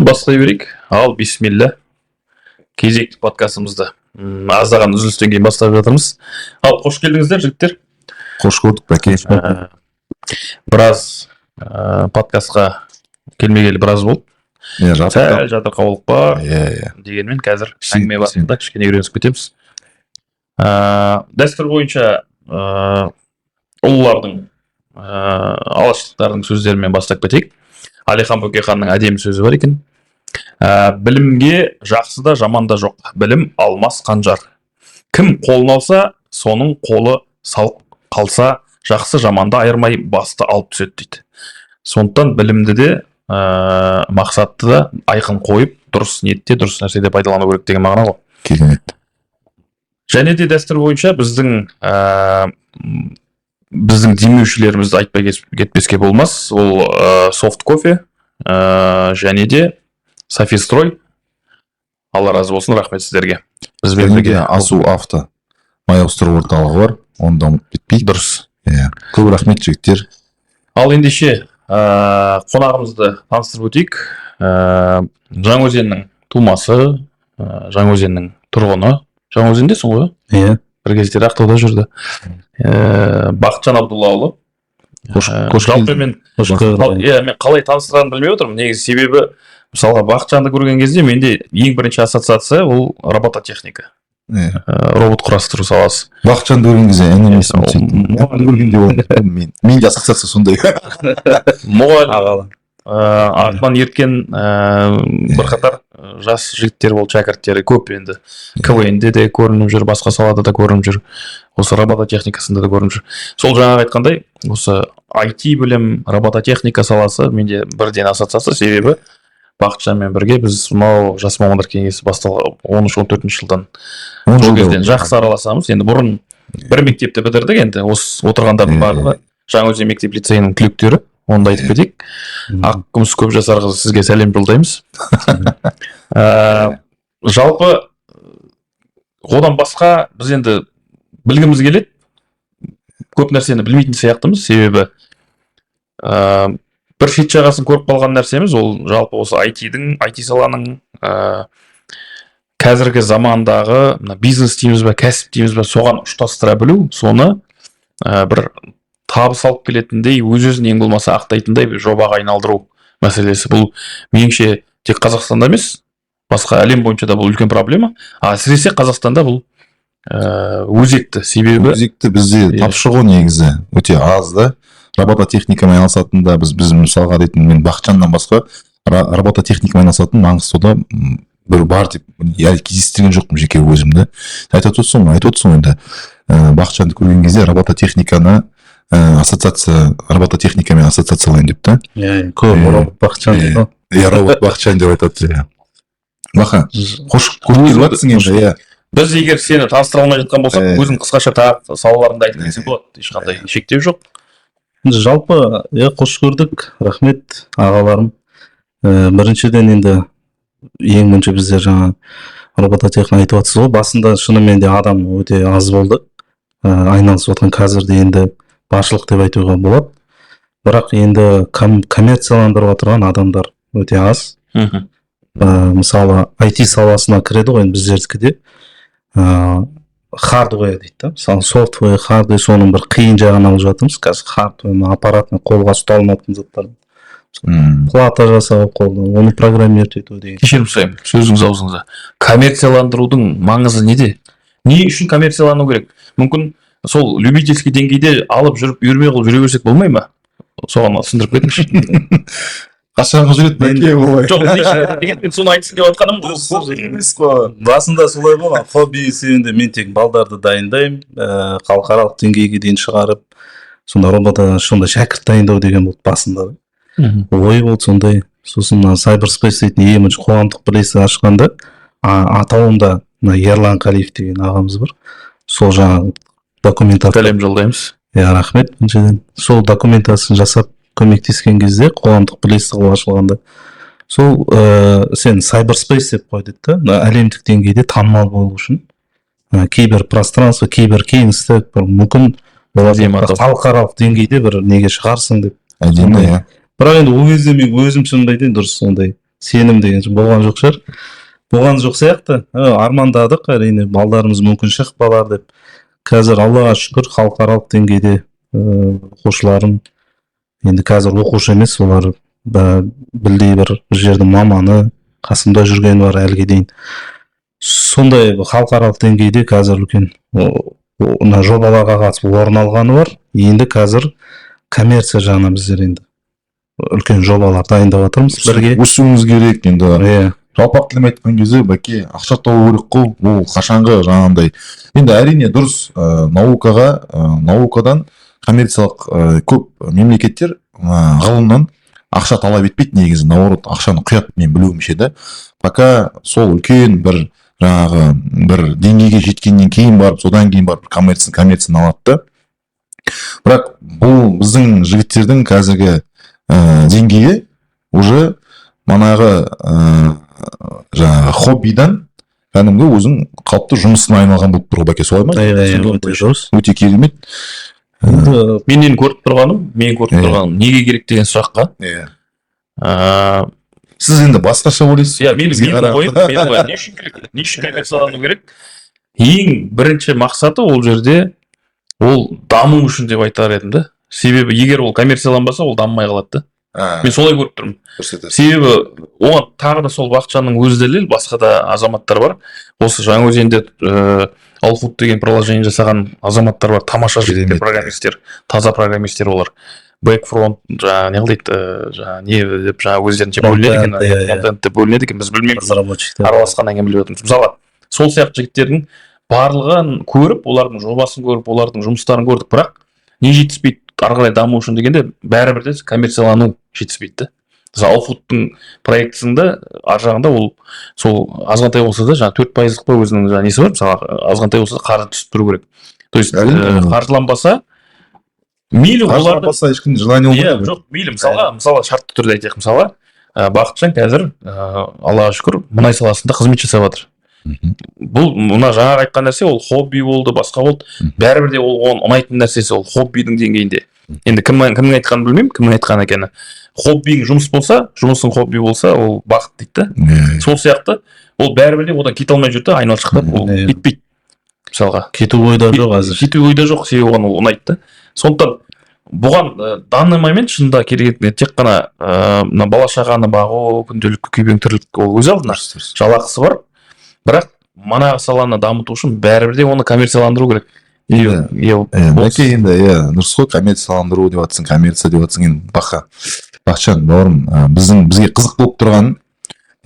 Бастай берейік. Ал, бисмилля. Кезекті подкастымызды аздаған үзілістен кейін бастап жатырмыз. Ал, қош келдіңіздер, жігіттер. Қош көрдік, бәке. Біраз подкастқа келмегелі біраз болды. Сәл жатырқаулық бар. Дегенмен қазір әңгіме барысында кішкене үйренісіп кетеміз. Дәстүр бойынша ұлылардың алаштықтардың сөздерімен бастап кетейік. Әлихан Бөкейханның әдемі сөзі бар екен. Білімге жақсы да жаман да жоқ. Білім алмас қанжар. Кім қолын алса, соның қолы салып қалса, жақсы жаманды айырмай басты алып түседі дейді. Сондықтан білімді де мақсатты да айқын қойып, дұрыс ниетте, дұрыс нәрседе пайдалану керек деген мағына ғой. Керемет. Және де дәстүр бойынша біздің демеушілерімізді айтпай кетпеске болмас. Ол софт кофе және де Софистрой. Алла разы болсын, рахмет сіздерге. Бізбен бірге Азу авто май ауыстыру орталығы бар. Ондан бітпей. Дұрыс. Көп рахмет, жігіттер. Ал ендеше қонағымызды таныстырып өтейік. Жаңаөзеннің тумасы, Жаңаөзеннің тұрғыны. Жаңаөзендесің ғой? Иә. Бір кездері Ақтауда жүрді. Бақытжан Абдуллаұлы. Мен қалай таныстыранын білмей отырмын. Негізі себебі, мысалға Бақытжанды көрген кезде менде ең бірінші ассоциация ол робототехника. Робот құрастыру саласы. Бақытжанды көрген кезде әңгімесін мен де ассоциация сондай. Мұғалім артынан ерткен бірқатар жас жігіттер бол, шәкірттері көп енді. КВН-де де көрініп жүр, басқа салада да көрініп жүр. Осы робототехникасында да көрініп жүр. Сол жаңағы айтқандай, осы IT білім, робототехника саласы менде бірден ассоциация, себебі Бақытжанмен бірге біз мынау жас мамандар кеңесі басталған 13-14 жылдан сол кезден жақсы араласамыз. Енді бұрын бір мектепті бітірдік, енді осы отырғандардың барлығы Жаңаөзен мектеп лицейінің түлектері. Онда айтып кетейік. Ақ күміс көп жасар қыз, сізге сәлем жолдаймыз. Жалпы одан басқа біз енді білгіміз келеді. Көп нәрсені білмейтін сияқтымыз, себебі бір шет жағасын көріп қалған нәрсеміз, ол жалпы осы IT саланың қазіргі замандағы бизнес дейміз бе, кәсіп дейміз бе, соған ұштастыра білу, соны бір табыс алып келетіндей, өз-өзін ең болмаса ақтайтындай бір жобаға айналдыру мәселесі. Бұл меніңше тек Қазақстанда емес, басқа әлем бойынша да бұл үлкен проблема. Әсіресе Қазақстанда бұл өзекті, себебі өзекті бізде тапшы ғой негізі өте аз да. Робототехникамен айналысатында біз мысалға дейтін, мен Бақытжаннан басқа робототехникамен айналысатын Маңғыстауда бір бар деп кездестірген жоқпын жеке өзімді. Айтып отырсың енді Бақытжанды көрген кезде робототехниканы робототехникамен ассоциациялайын деп та. Робот Бақытжан дейді. Робот Бақытжан деп айтады. Бақа, қош көріп жатсың енді. Біз егер сені таныстыра алмай жатқан болсақ, өзің қысқаша тағы салаларыңды айтып кетсең болады. Ешқандай шектеу жоқ. Жалпы, қош көрдік, рахмет ағаларым. Біріншіден енді ең бірінші біздер жаңа робототехника айтып жатсыз ғой. Басында шынымен де адам өте аз болды. Айналысып жатқан қазірде енді баршылық деп айтуға болады. Бірақ енді коммерцияландырып отырған адамдар өте аз. Мысалы, IT саласына кіреді ғой, біздердікі де хардвер дейді да. Мысалы, софтвер, хардвер, соның бір қиын жағын алып жатырмыз. Қазір хардвер, аппаратны қолға ұсталынатын заттар. Плата жасау қолда, оны программировать ету деген. Кешірім сұраймын, сөзіңіз аузыңызда. Коммерцияландырудың маңызы неде? Не үшін коммерциялану керек? Мүмкін сол любительский деңгейде алып жүріп, үйірме қылып жүре берсек болмай ма? Соған түсіндіріп кетіңізші. Қашанғы жүреді бәке олай. Жоқ, мен соны айтсын деп айтқаным ғой. Басында солай болған. Хобби есебінде мен тек балдарды дайындаймын, халықаралық деңгейге дейін шығарып, сонда робота сонда шәкірт дайындау деген болды басында. Ой болды сондай. Сосын Cyberspace дейтін ең бірінші қоғамдық бірлестік ашқанда, атауында Ерлан Қалиев деген ағамыз бар. Сол жаңа документация. Сәлем жолдаймыз. Рахмет. Сол документациясын жасап көмектескен кезде қоғамдық бірлестік ашылғанда сол сен Cyberspace деп қойды да, әлемдік деңгейде танымал болу үшін киберпространство, киберкеңістік мүмкін халықаралық деңгейде бір неге шығарсың деп. Әдемі, иә. Бірақ енді ол кезде мен өзім шынымды айтайын, дұрыс сондай сенім деген болған жоқ шығар. Болған жоқ сияқты. Армандадық, әрине балдарымыз мүмкін шығып қалар деп. Қазір Аллаға шүкір халықаралық деңгейде оқушыларым енді қазір оқушы емес, олар білдей бір жердің маманы, қасымда жүрген бар әлге дейін. Сондай халықаралық деңгейде қазір үлкен жобаларға қатысып орын алғаны бар. Енді қазір коммерция жағынан біздер енді үлкен жобалар дайындап жатырмыз бірге. Өсуіміз керек енді. Жалпақ тілмен айтқан кезде бәке ақша табу керек қой, бұл қашанғы жаңағындай. Енді әрине дұрыс, наукадан коммерциялық көп мемлекеттер ғылымнан ақша талап етпейді негізі, наоборот ақшаны құяды, мен білуімше да. Пока сол үлкен бір жаңағы бір деңгейге жеткеннен кейін барып, содан кейін барып коммерцияны алады да. Бірақ бұл біздің жігіттердің қазіргі деңгейі уже манағы жаңағы хоббидан кәдімгі өзің қалыпты жұмысына айналған болып тұр бәке, солай ма? Өте керемет. Менен көріп тұрғаным неге керек деген сұраққа. Сіз енді басқаша ойлайсыз. Не үшін коммерциялану керек? Ең бірінші мақсаты ол жерде ол даму үшін деп айтар едім да. Себебі егер ол коммерцияланбаса, ол дамымай қалады да. Мен солай көріп тұрмын. Себебі оған тағы да сол Бақытжанның өзі дәлел, басқа да азаматтар бар. Осы Жаңаөзенде Allfood деген приложение жасаған азаматтар бар, тамаша жігіттер, программистер, таза программистер олар. Бэкфронт жаңағы не қылдайды, не деп жаңағы өздерінше бөлінеді екен, контентті бөлінеді екен, біз білмейміз. Араласқаннан кейін біліп отырмыз. Мысалы, сол сияқты жігіттердің барлығын көріп, олардың жобасын көріп, олардың жұмыстарын көрдік, бірақ не жетіспейді ары қарай даму үшін дегенде бәрібір де коммерциялану жетіспейді. Мысалы, Allfoodтың проектісінде ар жағында ол сол азғантай болса да жаңағы 4%-лық па өзінің жаңағы несі бар, мысалы азғантай болса да қаржы түсіп тұру керек. То есть қаржыланбаса мейлі оларды ешкім желание болмайды. Жоқ, мейлі мысалы шартты түрде айтайық, мысалы Бақытжан қазір Аллаға шүкір мұнай саласында қызмет жасап жатыр. Бұл мына жаңағы айтқан нәрсе ол хобби болды, басқа болды. Бәрібір де ол оған ұнайтын нәрсесі ол хоббидің деңгейінде. Енді кімнің айтқанын білмеймін, кімнің айтқан екені. Хоббиің жұмыс болса, жұмысың хобби болса, ол бақыт дейді да. Сол сияқты ол бәрібір де одан кете алмай жүрді, айналшықтап ол кетпейді. Мысалға кету ойда жоқ әзір. Кету ойда жоқ, себебі оған ол ұнайды да. Сондықтан бұған данный момент шынында керек тек қана бала шағаны бағу, күнделікті күйбең тірлік ол өз алдына жалақысы бар. Бірақ манағы саланы дамыту үшін бәрібір де оны коммерцияландыру керек. Бәке енді дұрыс қой, коммерцияландыру деп жатсың, коммерция деп жатсың, енді Бақытжан бауырым, бізге қызық болып тұрған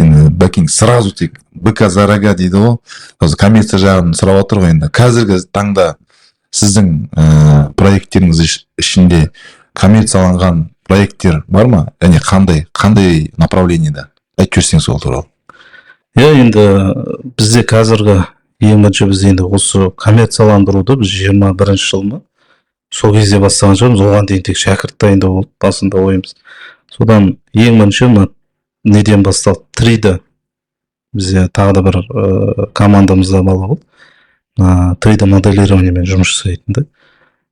енді бәкең сразу тек быка за рога дейді ғой, қазір коммерция жағын сұрап отыр ғой. Енді қазіргі таңда сіздің проекттеріңіз ішінде коммерцияланған проекттер бар ма? Яғни қандай направлениеда? Айтып жіберсең сол туралы. Енді бізде қазіргі ең бірінші біз енді осы коммерцияландыруды біз 21-ші жыл ма сол кезде бастаған шығармыз. Оған дейін тек шәкірт дайындау болды басында ойымыз. Содан ең бірінші неден басталды? 3D бізде тағы да бір командамызда бала болды. 3D моделированиемен жұмыс жасайтын да.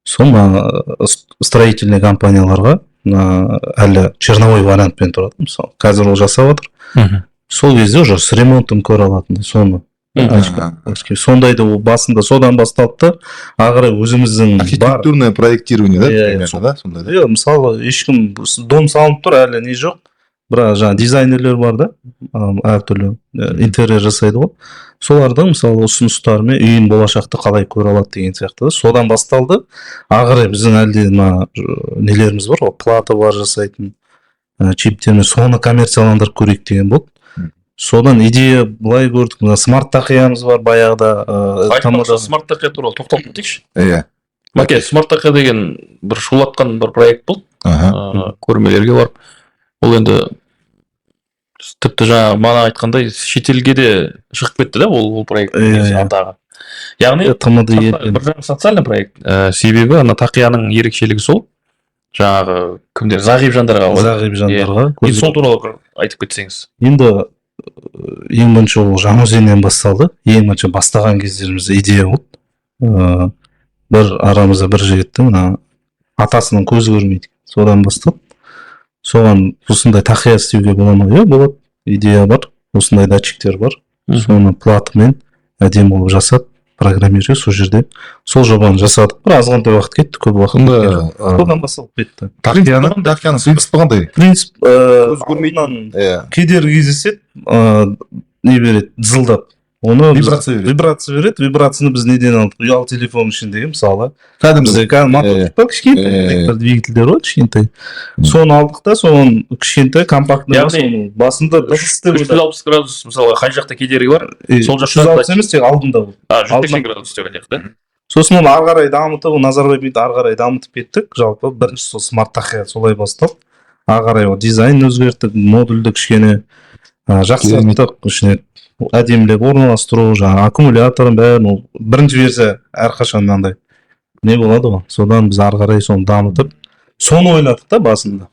Сол строительный компанияларға әлі черновой вариантпен тұрады. Мысалы қазір ол жасап отыр. Сол кезде уже с ремонтын көре алатындай соны. Сондайды ол басында содан басталды, ағырай өзіміздің архитектурное проектирование да? Мысалы ешкім дом салынып тұр, әлі не жоқ, бірақ жаңа дизайнерлер бар да, әртүрлі интерьер жасайды ғой. Солардың мысалы ұсыныстарымен үйін болашақты қалай көре алады деген сияқты да. Содан басталды. Ағырай біздің әлде нелеріміз бар ғой, плата бар жасайтын чиптермен, соны коммерцияландырып көрейік деген болды. Содан идея былай көрдік, смарт тақиямыз бар баяғыда. Смарт тақия туралы тоқталып кетейікші. Мәке, смарт тақия деген бір шулатқан бір проект болды. Көрмелерге барып. Ол енді тіпті жаңа мана айтқандай шетелге де шығып кетті да ол проект атағы. Яғни бір жаңа социальный проект. Себебі ана тақияның ерекшелігі сол. Жаңағы кімдер зағип жандарға. Сол туралы айтып кетсеңіз. Енді ең бірінші ол Жаңаөзеннен басталды. Ең бірінші бастаған кездерімізде идея болды. Бір арамызда бір жігіттің атасының көзі көрмейді. Содан бастап, соған осындай тақия істеуге бола ма? Болады. идея бар, осындай датчиктер бар, соны платамен әдемі қылып жасап программировать сол жерде сол жобаны жасадық. Бір азғантай уақыт кетті, көп уақыт кетті. Содан басталып кетті. Тақияның принципі қандай? Принцип көрмейтін. кедергі кездеседі, не береді, дызылдап. Оны вибрация береді. Вибрацияны біз неден алдық? Ұялы телефон ішіндегі мысалы. Бізде мотор кішкентай двигательдер бар кішкентай. Соны алдық та, соны кішкентай компактный басында 360 градус мысалы қай жақта кедергі бар, сол жақта 360 емес, тек алдында бұл. 180 градус деген сияқты. Сосын оны ары қарай дамытып, Назарбаев ары қарай дамытып кеттік. Жалпы бірінші сол смарт тақия солай басталды. Ары қарай ол дизайн өзгерттік, модульді кішкене жақсарттық, ішіне әдемілеп орналастыру, жаңағы аккумуляторын бәрін, бірінші версия әрқашан мынандай не болады ғой. Содан біз ары қарай соны дамытып, соны ойладық та басында.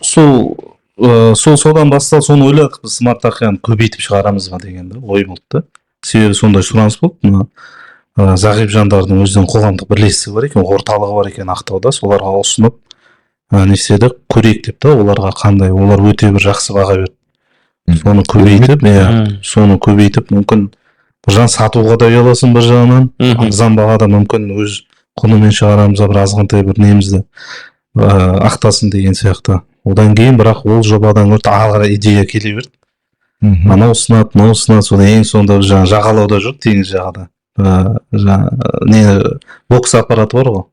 Содан бастал соны ойладық, біз смарт тақияны көбейтіп шығарамыз ба деген ой болды. Себебі сондай сұраныс болды. Зағип жандардың өздерінің қоғамдық бірлестігі бар екен, орталығы бар екен Ақтауда, соларға ұсынып не істедік, көрейік деп та, оларға қандай, олар өте бір жақсы баға берді. Соны көбейтіп, мүмкін бір жағынан сатуға да ұяласын, бір жағынан арзан бағада мүмкін өз құнымен шығарамыз, бір азғантай бір немізді ақтасын деген сияқты. Одан кейін бірақ ол жобадан ары қарай идея келе берді. Анау ұсынады, содан ең соңында біз жағалауда жүрдік, теңіз жағада. Бокс аппараты бар ғой,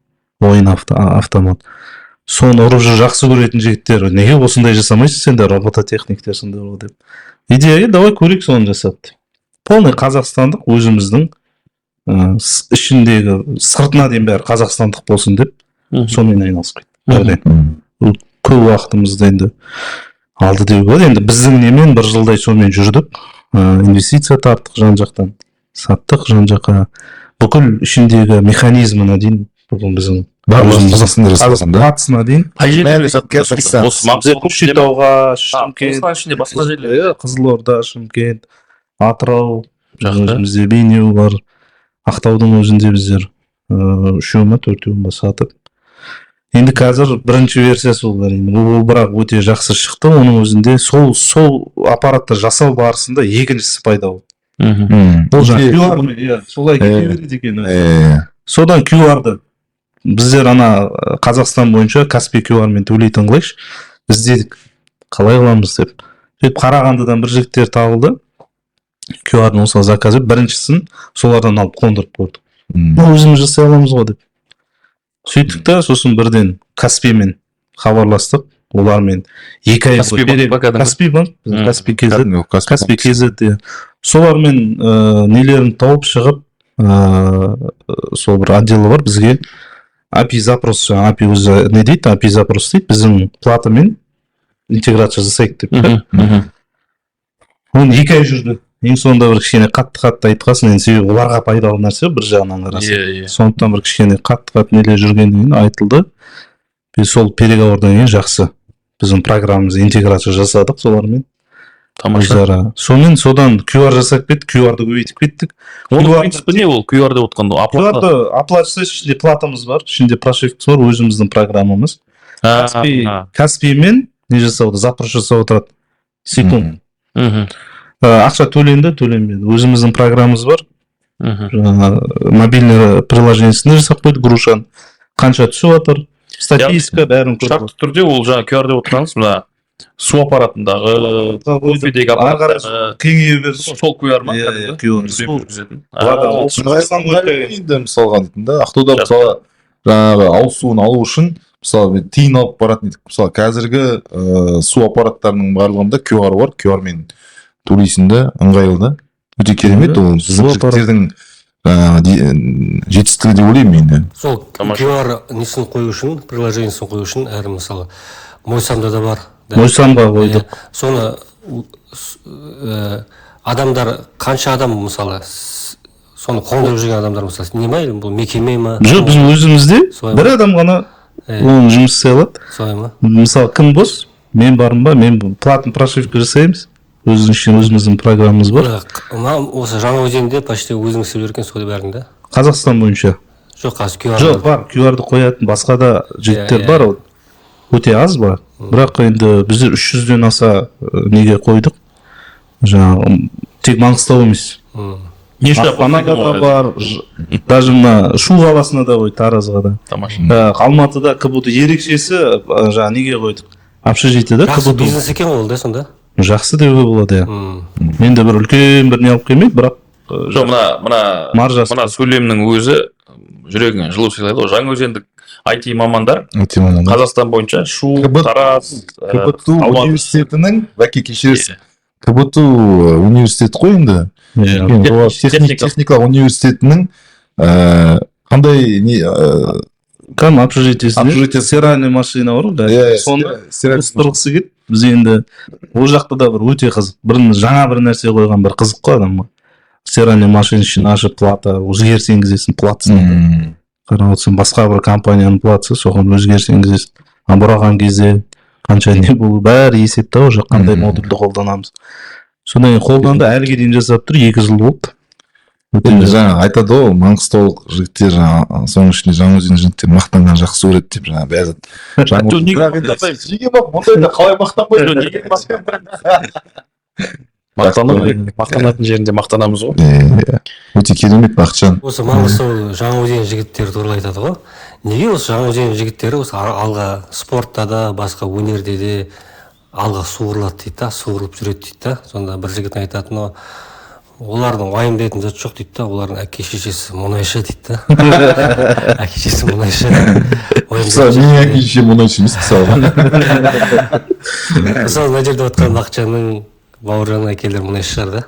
ойын автомат. Соны ұрып жүр жақсы көретін жігіттер, неге осындай жасамайсың сендер, робототехниктер сондай ғой деп. Идея, давай көрейік, соны жасады. Полный қазақстандық, өзіміздің ішіндегі сыртына дейін бәрі қазақстандық болсын деп, сонымен айналысып кетті. Көп уақытымызды енді алды деуге болады. Енді біздің немен бір жылдай сонымен жүрдік, инвестиция таптық жан-жақтан, саттық жан-жаққа, бүкіл ішіндегі механизмына дейін, бүкіл біздің Қазақстанда дейін. Қай жерде саттық? Көкшетауға, Шымкент, ішінде басқа жерлер. Қызылорда, Шымкент, Атырау, өзімізде Бейнеу бар, Ақтаудың өзінде біздер үшеу ма, төртеу ма сатып. Енді қазір бірінші версиясы ол бар. Ол бірақ өте жақсы шықты. Оның өзінде сол аппаратты жасау барысында екіншісі пайда болды. Ол QR-мен, солай кете береді екен. Содан QR-ды біздер Қазақстан бойынша Каспий QR-мен төлейтін қылайықшы, іздедік. Қалай қыламыз деп. Сөйтіп Қарағандыдан бір жігіттер табылды. QR-ны осыға заказ етіп, біріншісін солардан алып қондырып қойдық. Өзіміз жасай аламыз ғой деп. Сөйттік та, сосын бірден Каспиймен хабарластық. Олармен 2 ай Каспий банк, Каспий KZ. Солармен нелерін тауып шығып, сол бір отделы бар бізге API запрос, API өзі не дейді, API запрос дейді, біздің платамен интеграция жасайық деп. Оны 2 ай жүрді. Ең соңында бір кішкене қатты айтқасын, себебі оларға пайдалы нәрсе бір жағынан қараса. Сондықтан бір кішкене қатты нелер жүргеннен кейін айтылды. Біз сол переговордан кейін жақсы біздің программамызды интеграция жасадық солармен. Тамаша. Содан QR жасап кеттік, QR-ды көбейтіп кеттік. Оның принципі не ол? QR-ды отқанда оплата жасайсыз, ішінде платамыз бар, ішінде прошивкасы бар, өзіміздің программамыз. Каспиймен не жасауды, запрос жасап отырады. Секунд. Ақша төленбеді. Өзіміздің программамыз бар. Мобильный приложениесінде жасап қойдық, Грушан. Қанша түсіп жатыр, статистика бәрін көріп. Шартты түрде ол жаңа QR-ды отырғаныз, мына су аппаратындағы, кофедегі аппараттағы кеңейе берді. Сол QR ма? Мысалға Ақтауда мысалы жаңағы ауыз суын алу үшін мысалы тиын алып баратын едік. Мысалы қазіргі су аппараттарының барлығында QR бар, QR-мен төлейсіңді, ыңғайлы. Өте керемет, ол біздің жігіттердің жетістігі деп ойлаймын енді. Сол QR несін қою үшін, приложениесін қою үшін әрі мысалы Мойсамда да бар. Мойсамға қойдық. Соны адамдар, қанша адам мысалы соны қондырып жүрген адамдар мысалы не ма, бұл мекеме ма? Жоқ, біз өзімізде бір адам ғана оны жұмыс істей алады. Солай ма? Мысалы кім бос, мен барым ба, мен платный прошивка жасаймыз. Өзіміздің программамыз бар. Осы Жаңаөзенде почти өзіңіз істеп жүрген сол бәрін да? Қазақстан бойынша. Жоқ, қазір QR. Жоқ, бар, QR-ды қоятын басқа да жігіттер бар. өте аз ба, бірақ енді біздер 300-ден аса неге қойдық, жаңағы тек Маңғыстау емес, Астанада да бар, даже мына Шу қаласына да қойды, Таразға да. Тамаша. Алматыда КБТУ ерекшесі жаңағы неге қойдық, общежитиеда жақсы КБТУ. бизнес екен ғой ол да сонда. Жақсы деуге болады, иә. Мен де бір үлкен бір не алып келмейді, бірақ Жоқ, мына сөйлемнің өзі жүрегіңе жылу сыйлайды ғой. Жаңаөзендік IT мамандар Қазақстан бойынша Шу, Тараз, КБТУ университетінің, бәке кешіресің, КБТУ университеті қой енді, техникалық университетінің қандай не кәдімгі общежитиесінде стиральный машина бар ғой, соны ыстырғысы келді. Біз енді ол жақта да бір өте қызық, жаңа бір нәрсе қойған бір қызық қой адамға. Стиральный машина үшін ашып плата, өзгеріс енгізесің платасына. Қарап отырсың, басқа бір компанияның платасы, соған өзгеріс енгізесің. Бұраған кезде қанша не болу, бәрі есепте уже қандай модульді қолданамыз. Содан қолданды, әліге дейін жасап тұр, 2 жыл болды. Жаңа айтады ғой, маңғыстаулық жігіттер соның ішінде Жаңаөзен жігіттер мақтанған жақсы көреді деп жаңа бәзір. Неге мұндайда қалай мақтанбайды? Мақтанатын жерінде мақтанамыз ғой. Өте керемет Бақытжан. Осы Маңғыстау Жаңаөзен жігіттері туралы айтады ғой. Неге осы Жаңаөзен жігіттері осы алға спортта да, басқа өнерде де алға суырылады дейді да, суырылып жүреді дейді да. Сонда бір жігіт айтатыны, олардың уайымдайтын зат жоқ дейді да, олардың әке шешесі мұнайшы дейді да. Әке шешесі мұнайшы. Менің әке шешем мұнайшы емес мысалға. Мысалы мына жерде отқан Бақытжанның бауыржан әкелер мұнайшы шығар да.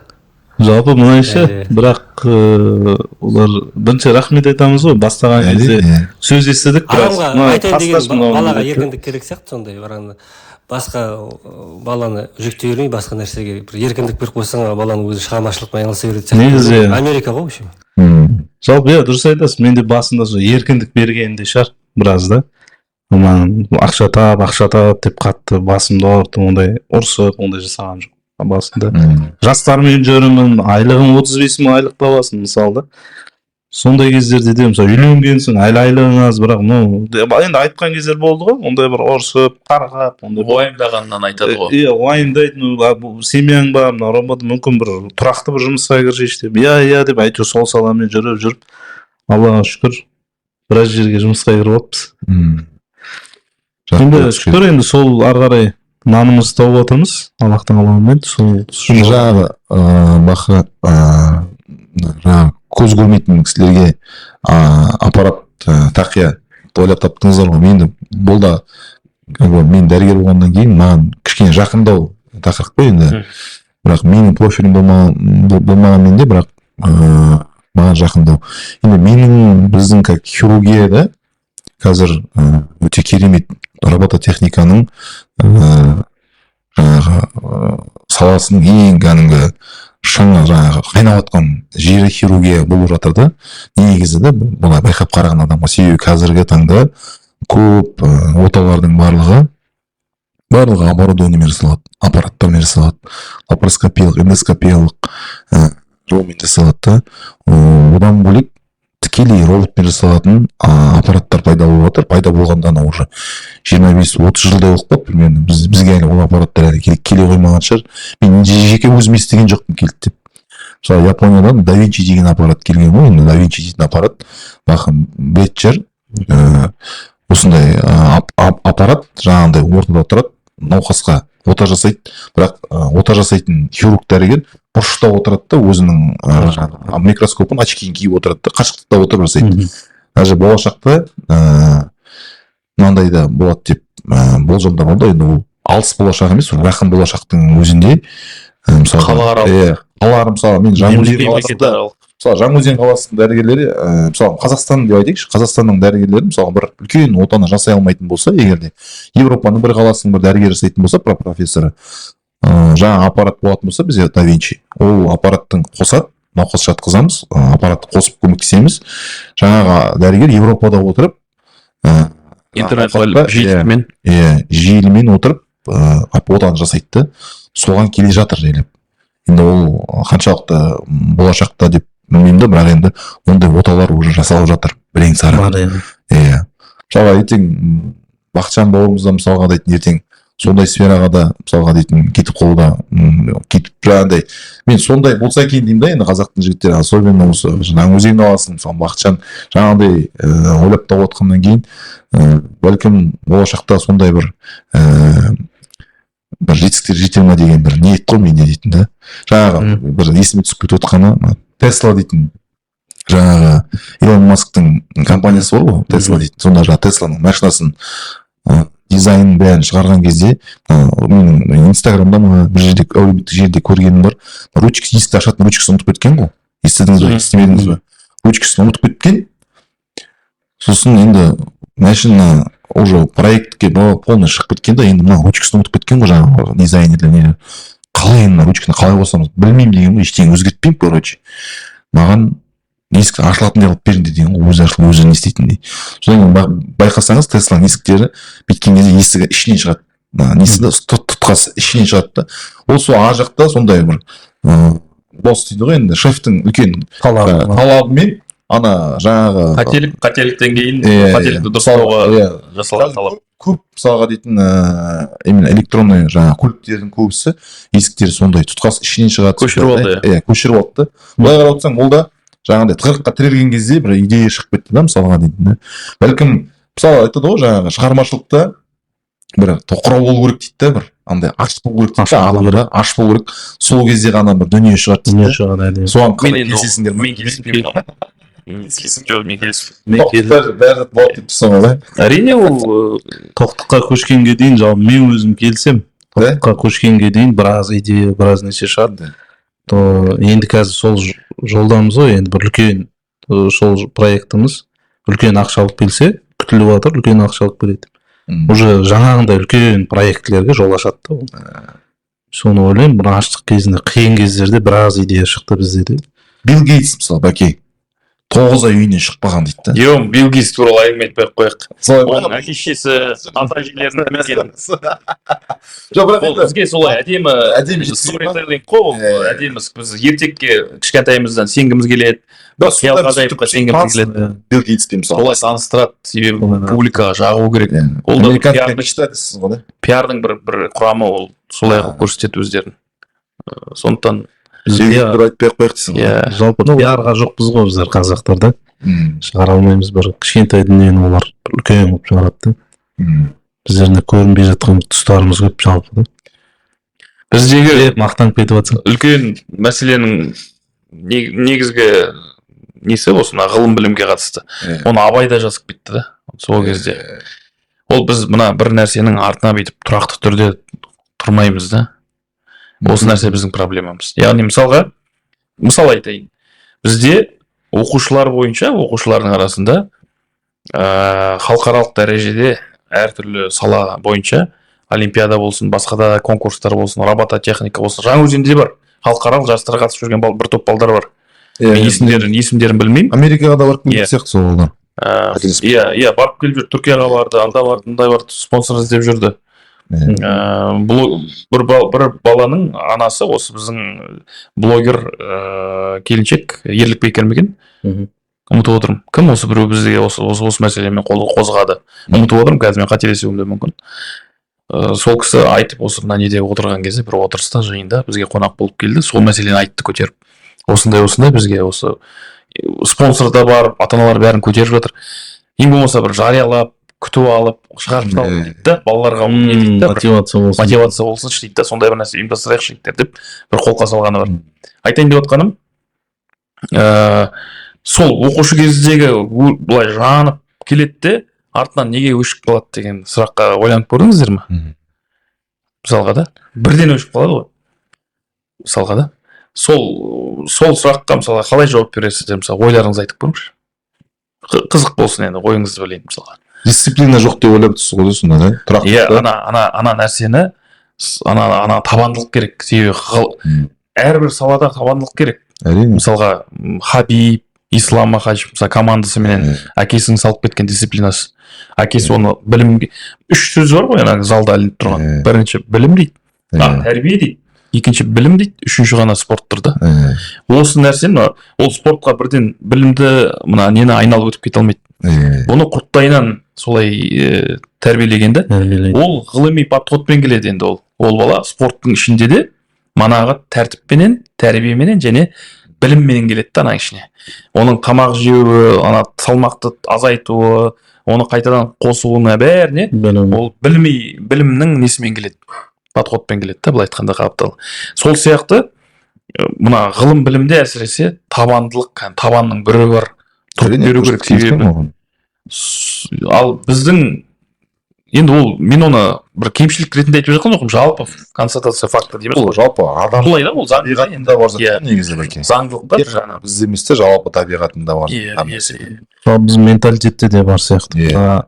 Жалпы мұнайшы, бірақ олар бірінші рахмет айтамыз ғой, бастаған кезде сөз естідік. Адамға айтайын деген балаға еркіндік керек сияқты, сондай барғанда. Басқа баланы жүктей бермей, басқа нәрсеге бір еркіндік беріп қойсаң, баланың өзі шығармашылықпен айналыса береді сияқты. Негізі Америка ғой вообще. Жалпы дұрыс айтасыз, менде басында еркіндік бергенде шығар біраз да. Ақша тап деп қатты басымды ауыртып, ондай ұрсып, ондай жасаған жоқ басында. Жастармен жүрмін, айлығым 35 мың айлық табасың мысалы да. Сондай кездерде де мысалы үйленгенсің, айлығың аз, бірақ енді айтқан кездер болды ғой, ондай бір ұрсып, қарғап, уайымдағаннан айтады ғой. Иә, уайымдайтын, семьяң бар, мына ромада мүмкін бір тұрақты бір жұмысқа кіршейші деп, иә деп әйтеуір сол саламен жүріп, Аллаға шүкір, біраз жерге жұмысқа кіріп алыппыз. Енді шүкір, енді сол ары қарай нанымызды тауып отырмыз, Аллахтың қалауымен. Жаңағы Бақыт, көз көрмейтін кісілерге аппарат тақия ойлап таптыңыздар ғой. Мен бұл да мен дәрігер болғаннан кейін маған кішкене жақындау тақырып қой енді. Бірақ менің профилім болмағанмен де, бірақ маған жақындау. Енді біздің хирургияда қазір өте керемет робототехниканың саласының ең кәдімгі шаңы қайнап жатқан жері хирургия болып жатыр да. Негізі де бұны байқап қараған адамға, себебі қазіргі таңда көп оталардың барлығы оборудованиемен жасалады, аппараттармен жасалады, лапароскопиялық, эндоскопиялық жолмен жасалады да. Одан бөлек тікелей роботпен жасалатын аппараттар пайда болып жатыр. Пайда болғанда уже 25-30 жылдай болып қалды примерно. Бізге әлі ол аппараттар әлі келе қоймаған шығар. Мен жеке өзім естіген жоқпын келді деп. Мысалы Япониядан Da Vinci деген аппарат келген ғой. Енді Da Vinci дейтін аппарат, білетін шығар, осындай аппарат жаңағындай ортада отырады, науқасқа ота жасайды, бірақ ота жасайтын хирург дәрігер бұрышта отырады да, өзінің микроскопын, очкиін киіп отырады да, қашықтықта отырып жасайды. Даже болашақта мынандай да болады деп болжамдар болды. Енді ол алыс болашақ емес, жақын болашақтың өзінде қалалар, мысалы мен Жаңаөзен қаласының дәрігерлері, мысалы Қазақстан деп айтайықшы, Қазақстанның дәрігерлері мысалы бір үлкен отаны жасай алмайтын болса, егерде Европаның бір қаласының бір дәрігер жасайтын болса, профессоры, жаңа аппарат болатын болса, бізде Da Vinci, ол аппараттың қосады, науқас жатқызамыз, аппаратты қосып көмектесеміз, жаңағы дәрігер Европада отырып, интернет желімен отырып отаны жасайды, соған келе жатыр жайлап. Енді ол қаншалықты болашақта деп білмеймін да, бірақ енді ондай оталар уже жасалып жатыр, бірең сары. Мысалы ертең Бақытжан бауырымыз да мысалға дейтін ертең сондай сфераға да мысалға дейтін кетіп қалуда кетіп жаңағыдай мен сондай болса екен деймін да енді қазақтың жігіттері особенно осы Жаңаөзен қаласының мысалы Бақытжан жаңағыдай ойлап тауып отқаннан кейін бәлкім болашақта сондай бір жетістіктер жете ма деген бір ниет қой менде дейтін да жаңағы бір есіме түсіп кетіп отқаны Тесла дейтін жаңағы Илон Масктың компаниясы бар ғой Тесла дейтін сонда жаңағы Тесланың машинасын дизайнын бәрін шығарған кезде менің инстаграмда ма бір жерде әлеуметтік желіде көргенім бар ручка есікті ашатын ручкасын ұмытып кеткен ғой естідіңіз ба естімедіңіз ба ручкасын ұмытып кеткен сосын енді машина уже проектке полный шығып кеткен да енді мына ручкасын ұмытып кеткен ғой жаңағы дизайнерлер қалай енді мына ручканы қалай қосамыз білмеймін деген ғой ештеңе өзгертпеймін короче маған есік ашылатындай қылып беріңдер деген ғой өзі ашылып өзі не істейтіндей содан кейін байқасаңыз Тесланың есіктері бүйткен кезде есігі ішінен шығады несі да тұтқасы ішінен шығады да ол сол ар жақта сондай бір босс дейді ғой енді шефтің үлкен талабымен ана жаңағы қателіктен кейін қателікті дұрыстауға жасалған талап көп мысалға дейтін именно электронный жаңағы көліктердің көбісі есіктері сондай тұтқасы ішінен шығады көшіріп алды иә көшіріп алды да былай қарап отырсаң ол да жаңағыдай тығырыққа тірелген кезде бір идея шығып кетті да мысалға дейтін да бәлкім мысалы айтады ғой жаңағы шығармашылықта бір тоқырау болу керек дейді да бір андай аш болу керек дейді да адамда аш болу керек сол кезде ғана бір дүние шығады дүние шығады әдемі соған қалай келісесіңдер ме мен келіспеймін жоқ мен келіспеймін бәрі болады деп тұрсың ғой әрине ол тоқтыққа көшкенге дейін жалпы мен өзім келсем тоқтыққа көшкенге дейін біраз идея біраз нәрсе шығады то енді қазір сол жолдамыз ғой енді бір үлкен сол проектіміз үлкен ақша алып келсе күтіліп жатыр үлкен ақша алып келеді уже жаңағындай үлкен проектілерге жол ашады да ол соны ойлаймын бір аштық кезінде қиын кездерде біраз идея шықты бізде де Билл Гейтс мысалы бәке 9 ай үйінен шықпаған дейді да жоқ Билл Гейтс туралы әңгіме айтпай ақ қояйық солай оның әке шешесі ата әжелерінің білген жоқ бірақ ол бізге солай әдемі сторителлинг қой ол әдемі біз ертекке кішкентайымыздан сенгіміз келеді қиял ғажайыпқа сенгіміз келеді Билл Гейтспен мысалы солай таныстырады себебі публикаға жағу керек ол да пиардың бір құрамы ол солай қылып көрсетеді өздерін сондықтан бізге айтпай ақ қояйық дейсің ғой иә жалпы пиарға жоқпыз ғой біздер қазақтар да шығара алмаймыз бір кішкентай дүниені олар үлкен қылып шығарады да біздерде көрінбей жатқан тұстарымыз көп жалпы да біздегі мақтанып кетіп жатсың үлкен мәселенің негізгі несі осы мына ғылым білімге қатысты оны Абай да жазып кетті да сол кезде ол біз мына бір нәрсенің артына бүйтіп тұрақты түрде тұрмаймыз да осы нәрсе біздің проблемамыз яғни мысал айтайын бізде оқушылар бойынша оқушылардың арасында халықаралық дәрежеде әртүрлі сала бойынша олимпиада болсын басқа да конкурстар болсын робототехника болсын Жаңаөзенде бар халықаралық жарыстарға қатысып жүрген бір топ балдар бар есімдерін білмеймін Америкаға да барып келген сияқты сол балдар иә барып келіп жүр Түркияға барды анда барды мындай барды спонсор іздеп жүрді бір баланың анасы осы біздің блогер келіншек ерлік бекер ме екен ұмытып отырмын кім осы біреу бізге осы мәселемен қозғады ұмытып отырмын қазір мен қателесуім де мүмкін сол кісі айтып осы мына неде отырған кезде бір отырыста жиында бізге қонақ болып келді сол мәселені айтты көтеріп осындай бізге осы спонсор да бар ата аналар бәрін көтеріп жатыр ең болмаса бір жариялап күтіп алып шығарып салып дейді да балаларға мотивация болсыншы дейді да сондай бір нәрсе ұйымдастырайықшы жігіттер деп бір қолқа салғаны бар айтайын деп отқаным сол оқушы кездегі былай жанып келеді де артынан неге өшіп қалады деген сұраққа ойланып көрдіңіздер ме мысалға да бірден өшіп қалады ғой мысалға да сол сұраққа мысалға қалай жауап бересіздер мысалы ойларыңызды айтып көріңізші қызық болсын енді ойыңызды білейін мысалға дисциплина жоқ деп ойлап тұрсыз ғой сонда да тұрақты иә ана нәрсені ана табандылық керек себебі әрбір салада табандылық керек әрине мысалға Хабиб Ислам Махачев мысалы командасыменен әкесінің салып кеткен дисциплинасы әкесі оны білімге 3 сөз бар ғой ана залда ілініп тұрған бірінші білім дейді тәрбие дейді екінші білім дейді үшінші ғана спорт тұр да осы нәрсені ол спортқа бірден білімді мына нені айналып өтіп кете алмайды бұны құрттайынан солай тәрбиелегенде ол ғылыми подходпен келеді. Енді ол бала спорттың ішінде де манағы тәртіппенен, тәрбиеменен және білімменен келеді да ана ішіне. Оның тамақ жеуі, ана салмақты азайтуы, оны қайтадан қосуына бәріне ол білімнің несімен келеді, подходпен келеді да, былай айтқанда қаптал. Сол сияқты мына ғылым білімде әсіресе табандылық, табанның бірі бар, тұрып беру керек себебі. Ал біздің енді ол мен оны бір кемшілік ретінде айтып жатқан жоқпын, жалпы констатация факті дейміз ғой. Жалпы адам солай да, ол табиғатында бар зат негізі бәке. Заңдылықтар жаңағы бізде емес те, жалпы табиғатында бар. Біздің менталитетте де бар сияқты.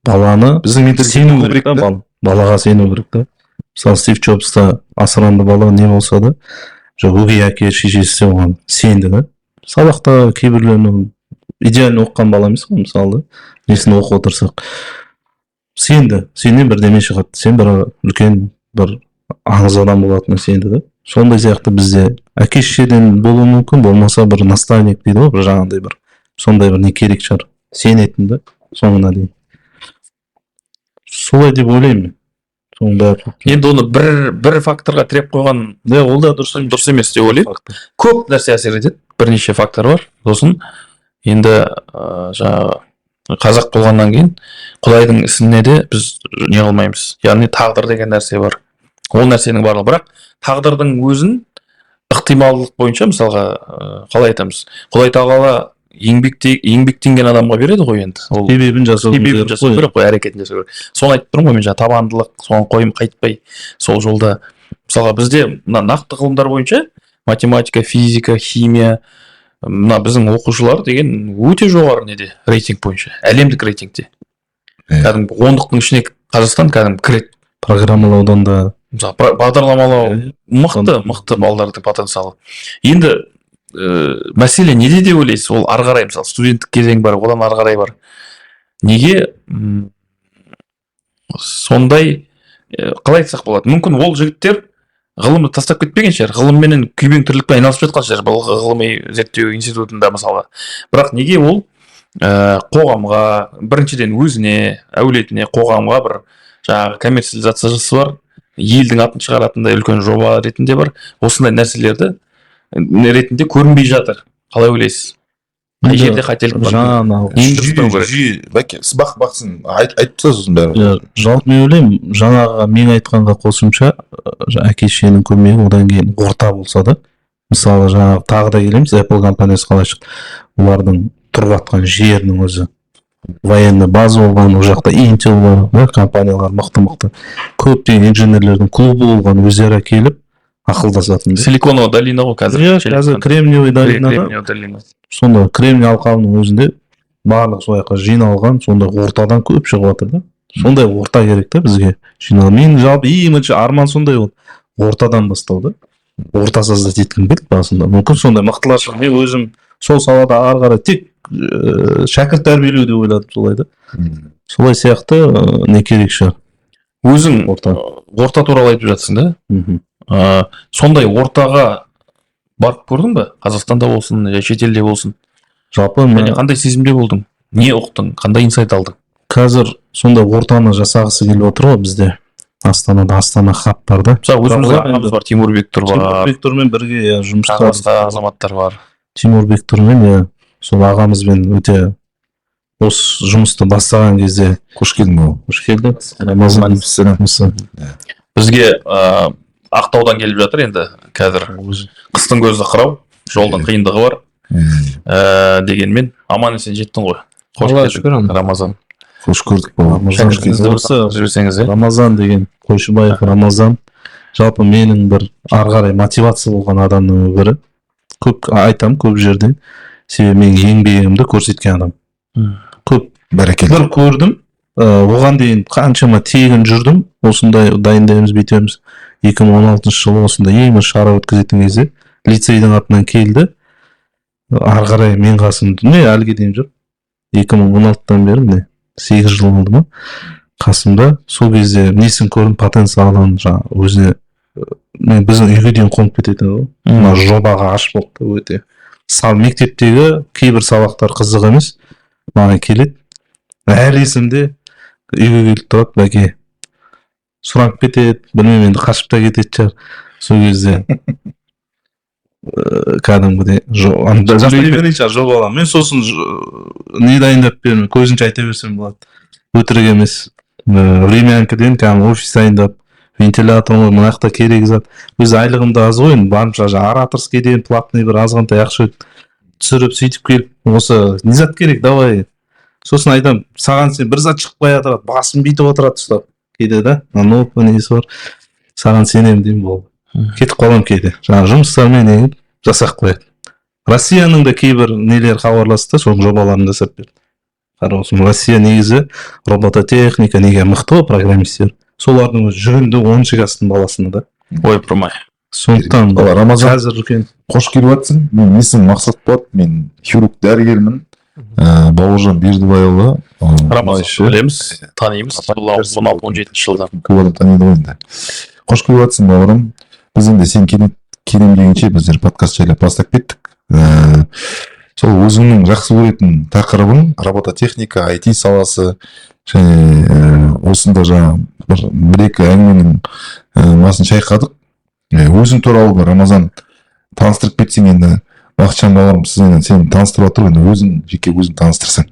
Баланы біздің менталитет керек та, балаға сену керек та. Мысалы Стив Джобста асыранды бала не болса да, өгей әке шешесі оған сенді да. Сабақта кейбіреулерінің идеально оқыған бала емес қой, мысалы несін оқып отырсақ. Сенен бірдеме шығады, сен бір үлкен бір аңыз адам болатынына сенді да. Сондай сияқты бізде әке шешеден болуы мүмкін, болмаса бір наставник дейді ғой, бір жаңағыдай бір сондай бір не керек шығар, сенетін да соңына дейін. Солай деп ойлаймын. Енді оны бір факторға тіреп қойған ол да дұрыс емес деп ойлаймын. Көп нәрсе әсер етеді, бірнеше фактор бар. Сосын енді жаңағы қазақ болғаннан кейін Құдайдың ісіне де біз не қылмаймыз. Яғни тағдыр деген нәрсе бар. Ол нәрсенің барлығы, бірақ тағдырдың өзін ықтималдылық бойынша мысалға қалай айтамыз? Құдай тағала еңбектенген адамға береді ғой енді. Ол себебін жасау керек қой, әрекетін жасау керек. Соны айтып тұрмын ғой мен жаңа, табандылық, соған қойым қайтпай сол жолда. Мысалға бізде мына нақты ғылымдар бойынша математика, физика, химия, мына біздің оқушылар деген өте жоғары неде, рейтинг бойынша, әлемдік рейтингте. Кәдімгі 10-дықтың ішіне Қазақстан кәдімгі кіреді. Программалаудан да, бағдарламалау мықты балалардың потенциалы. Енді мәселе неде деп ойлайсыз? Ол ары қарай, мысалы студенттік кезең бар, одан ары қарай бар. Неге сондай, қалай айтсақ болады? Мүмкін ол жігіттер ғылымды тастап кетпеген шығар, ғылымменен күйбең тірлікпен айналысып жатқан шығар, бұл ғылыми зерттеу институтында мысалға. Бірақ неге ол қоғамға, біріншіден өзіне, әулетіне, қоғамға бір жаңағы коммерциализациясы бар, елдің атын шығаратындай үлкен жоба ретінде бар, осындай нәрселерді ретінде көрінбей жатыр. Қалай ойлайсыз? Қай жерде қателік бар? Сіз бақсын, айтып тұрсыз бәрі. Жалпы мен ойлаймын, жаңағы мен айтқанға қосымша әке шешенің көмегі, одан кейін орта болса да, мысалы жаңағы тағы да келеміз, Apple компаниясы қалай шықты, олардың тұрып жатқан жерінің өзі военный база болған, ол жақта Intel бар, компаниялар мықты көптеген инженерлердің клубы болған, өздері келіп ақылдасатын. Силиконовая долина ғой қазір. Қазір Кремниевая долина. Сонда Кремний алқабының өзінде барлық сояққа жиналған, сонда ортадан көп шығып жатыр да. Сондай орта керек та бізге жиналған. Мен жалпы имидж арман сондай ол. Ортадан бастау да. Орта создать еткім келді басында. Мүмкін сондай мықтылар шығар. Мен өзім сол салада ары қарай тек шәкірт тәрбиелеу деп ойладым солай да. Солай сияқты не керек шығар. Өзің орта туралы айтып жатсың да. Сондай ортаға барып көрдің бе? Қазақстанда болсын, шетелде болсын. Жалпы қандай сезімде болдың? Не ұқтың? Қандай инсайт алдың? Қазір сондай ортаны жасағысы келіп отыр ғой бізде. Астанада Астана хаб бар да. Мысалы өзімізде ағамыз бар, Тимур Бектұр бар. Тимур Бектұрмен бірге жұмыста азаматтар бар. Тимур Бектұрмен сол ағамызбен өте осы жұмысты бастаған кезде қош келдің ғой. Қош келдің. Рамазан. Бізге Ақтаудан келіп жатыр енді қазір. Қыстың көзі қырау, жолдың қиындығы бар. Дегенмен аман есен жеттің ғой. Қош келдің, Рамазан. Қош көрдік болған. Рамазан деген Қойшыбаев Рамазан. Жалпы менің бір ары қарай мотивация болған адамның бірі. Көп айтам көп жерде. Себебі менің еңбегімді көрсеткен адам. Көп бәрекелді. Бір көрдім. Оған дейін қаншама тегін жүрдім. Осындай дайындаймыз, бүйтеміз. 2016 жылы осында ең бір шара өткізетін кезде лицейдің атынан келді. Ары қарай мен қасымда әлге дейін жүр. 2016-тан бері 8 жыл болды ма? Қасымда сол кезде несін көрдім, потенциалын өзіне біздің үйге дейін қонып кететін ғой. Мына жобаға ашып болды өте. Мектептегі кейбір сабақтар қызық емес. маған келеді, әлі есімде, үйге келіп тұрады, бәке сұранып кетеді, білмеймін енді қашып та кететін шығар сол кезде. Кәдімгідей жасай берейін шығар жобалар. Мен сосын не дайындап беремін, көзінше айта берсем болады, өтірік емес. Времянкіден кәдімгі офис дайындап, вентилятор мына жақта керек зат. Өз айлығым да аз ғой, барымша ораторскийден платный бір азғантай ақша түсіріп сөйтіп келіп, осы не зат керек, давай. Сосын айтам, саған сен бір зат шығып қоя тұрады, басым бүйтіп отырады ұстап кейде да, несі бар, саған сенемін деймін, болды. Кетіп қалам кейде, жаңағы жұмыстармен егіп жасақ қояды. Россияның да кейбір нелер хабарласты, соның жобаларын жасап берді. Қараусын, Россия негізі робототехника неге мықты программистер. Солардың жүрінді 10 класстың баласында да. Ой, промай. Сондықтан Рамазан, қазір үлкен. қош келіп жатсың. Мен есімім Мақсат болады, мен хирург дәрігермін. Бауыржан Бердібайұлы. Рамазан білеміз, танимыз. Бұл 16-17 жылдан. Көп адам таниды ғой енді. Қош келіп жатсың, бауырым. Біз енді сен келем дегенше біздер подкаст жайлап бастап кеттік. Сол өзіңнің жақсы көретін тақырыбың робототехника, IT саласы және осында жаңа бір-екі әңгіменің басын шайқадық. Өзің туралы бір Рамазан таныстырып кетсең енді, Бақытжан бауырым, сені таныстырып жатыр, енді жеке өзің таныстырсаң.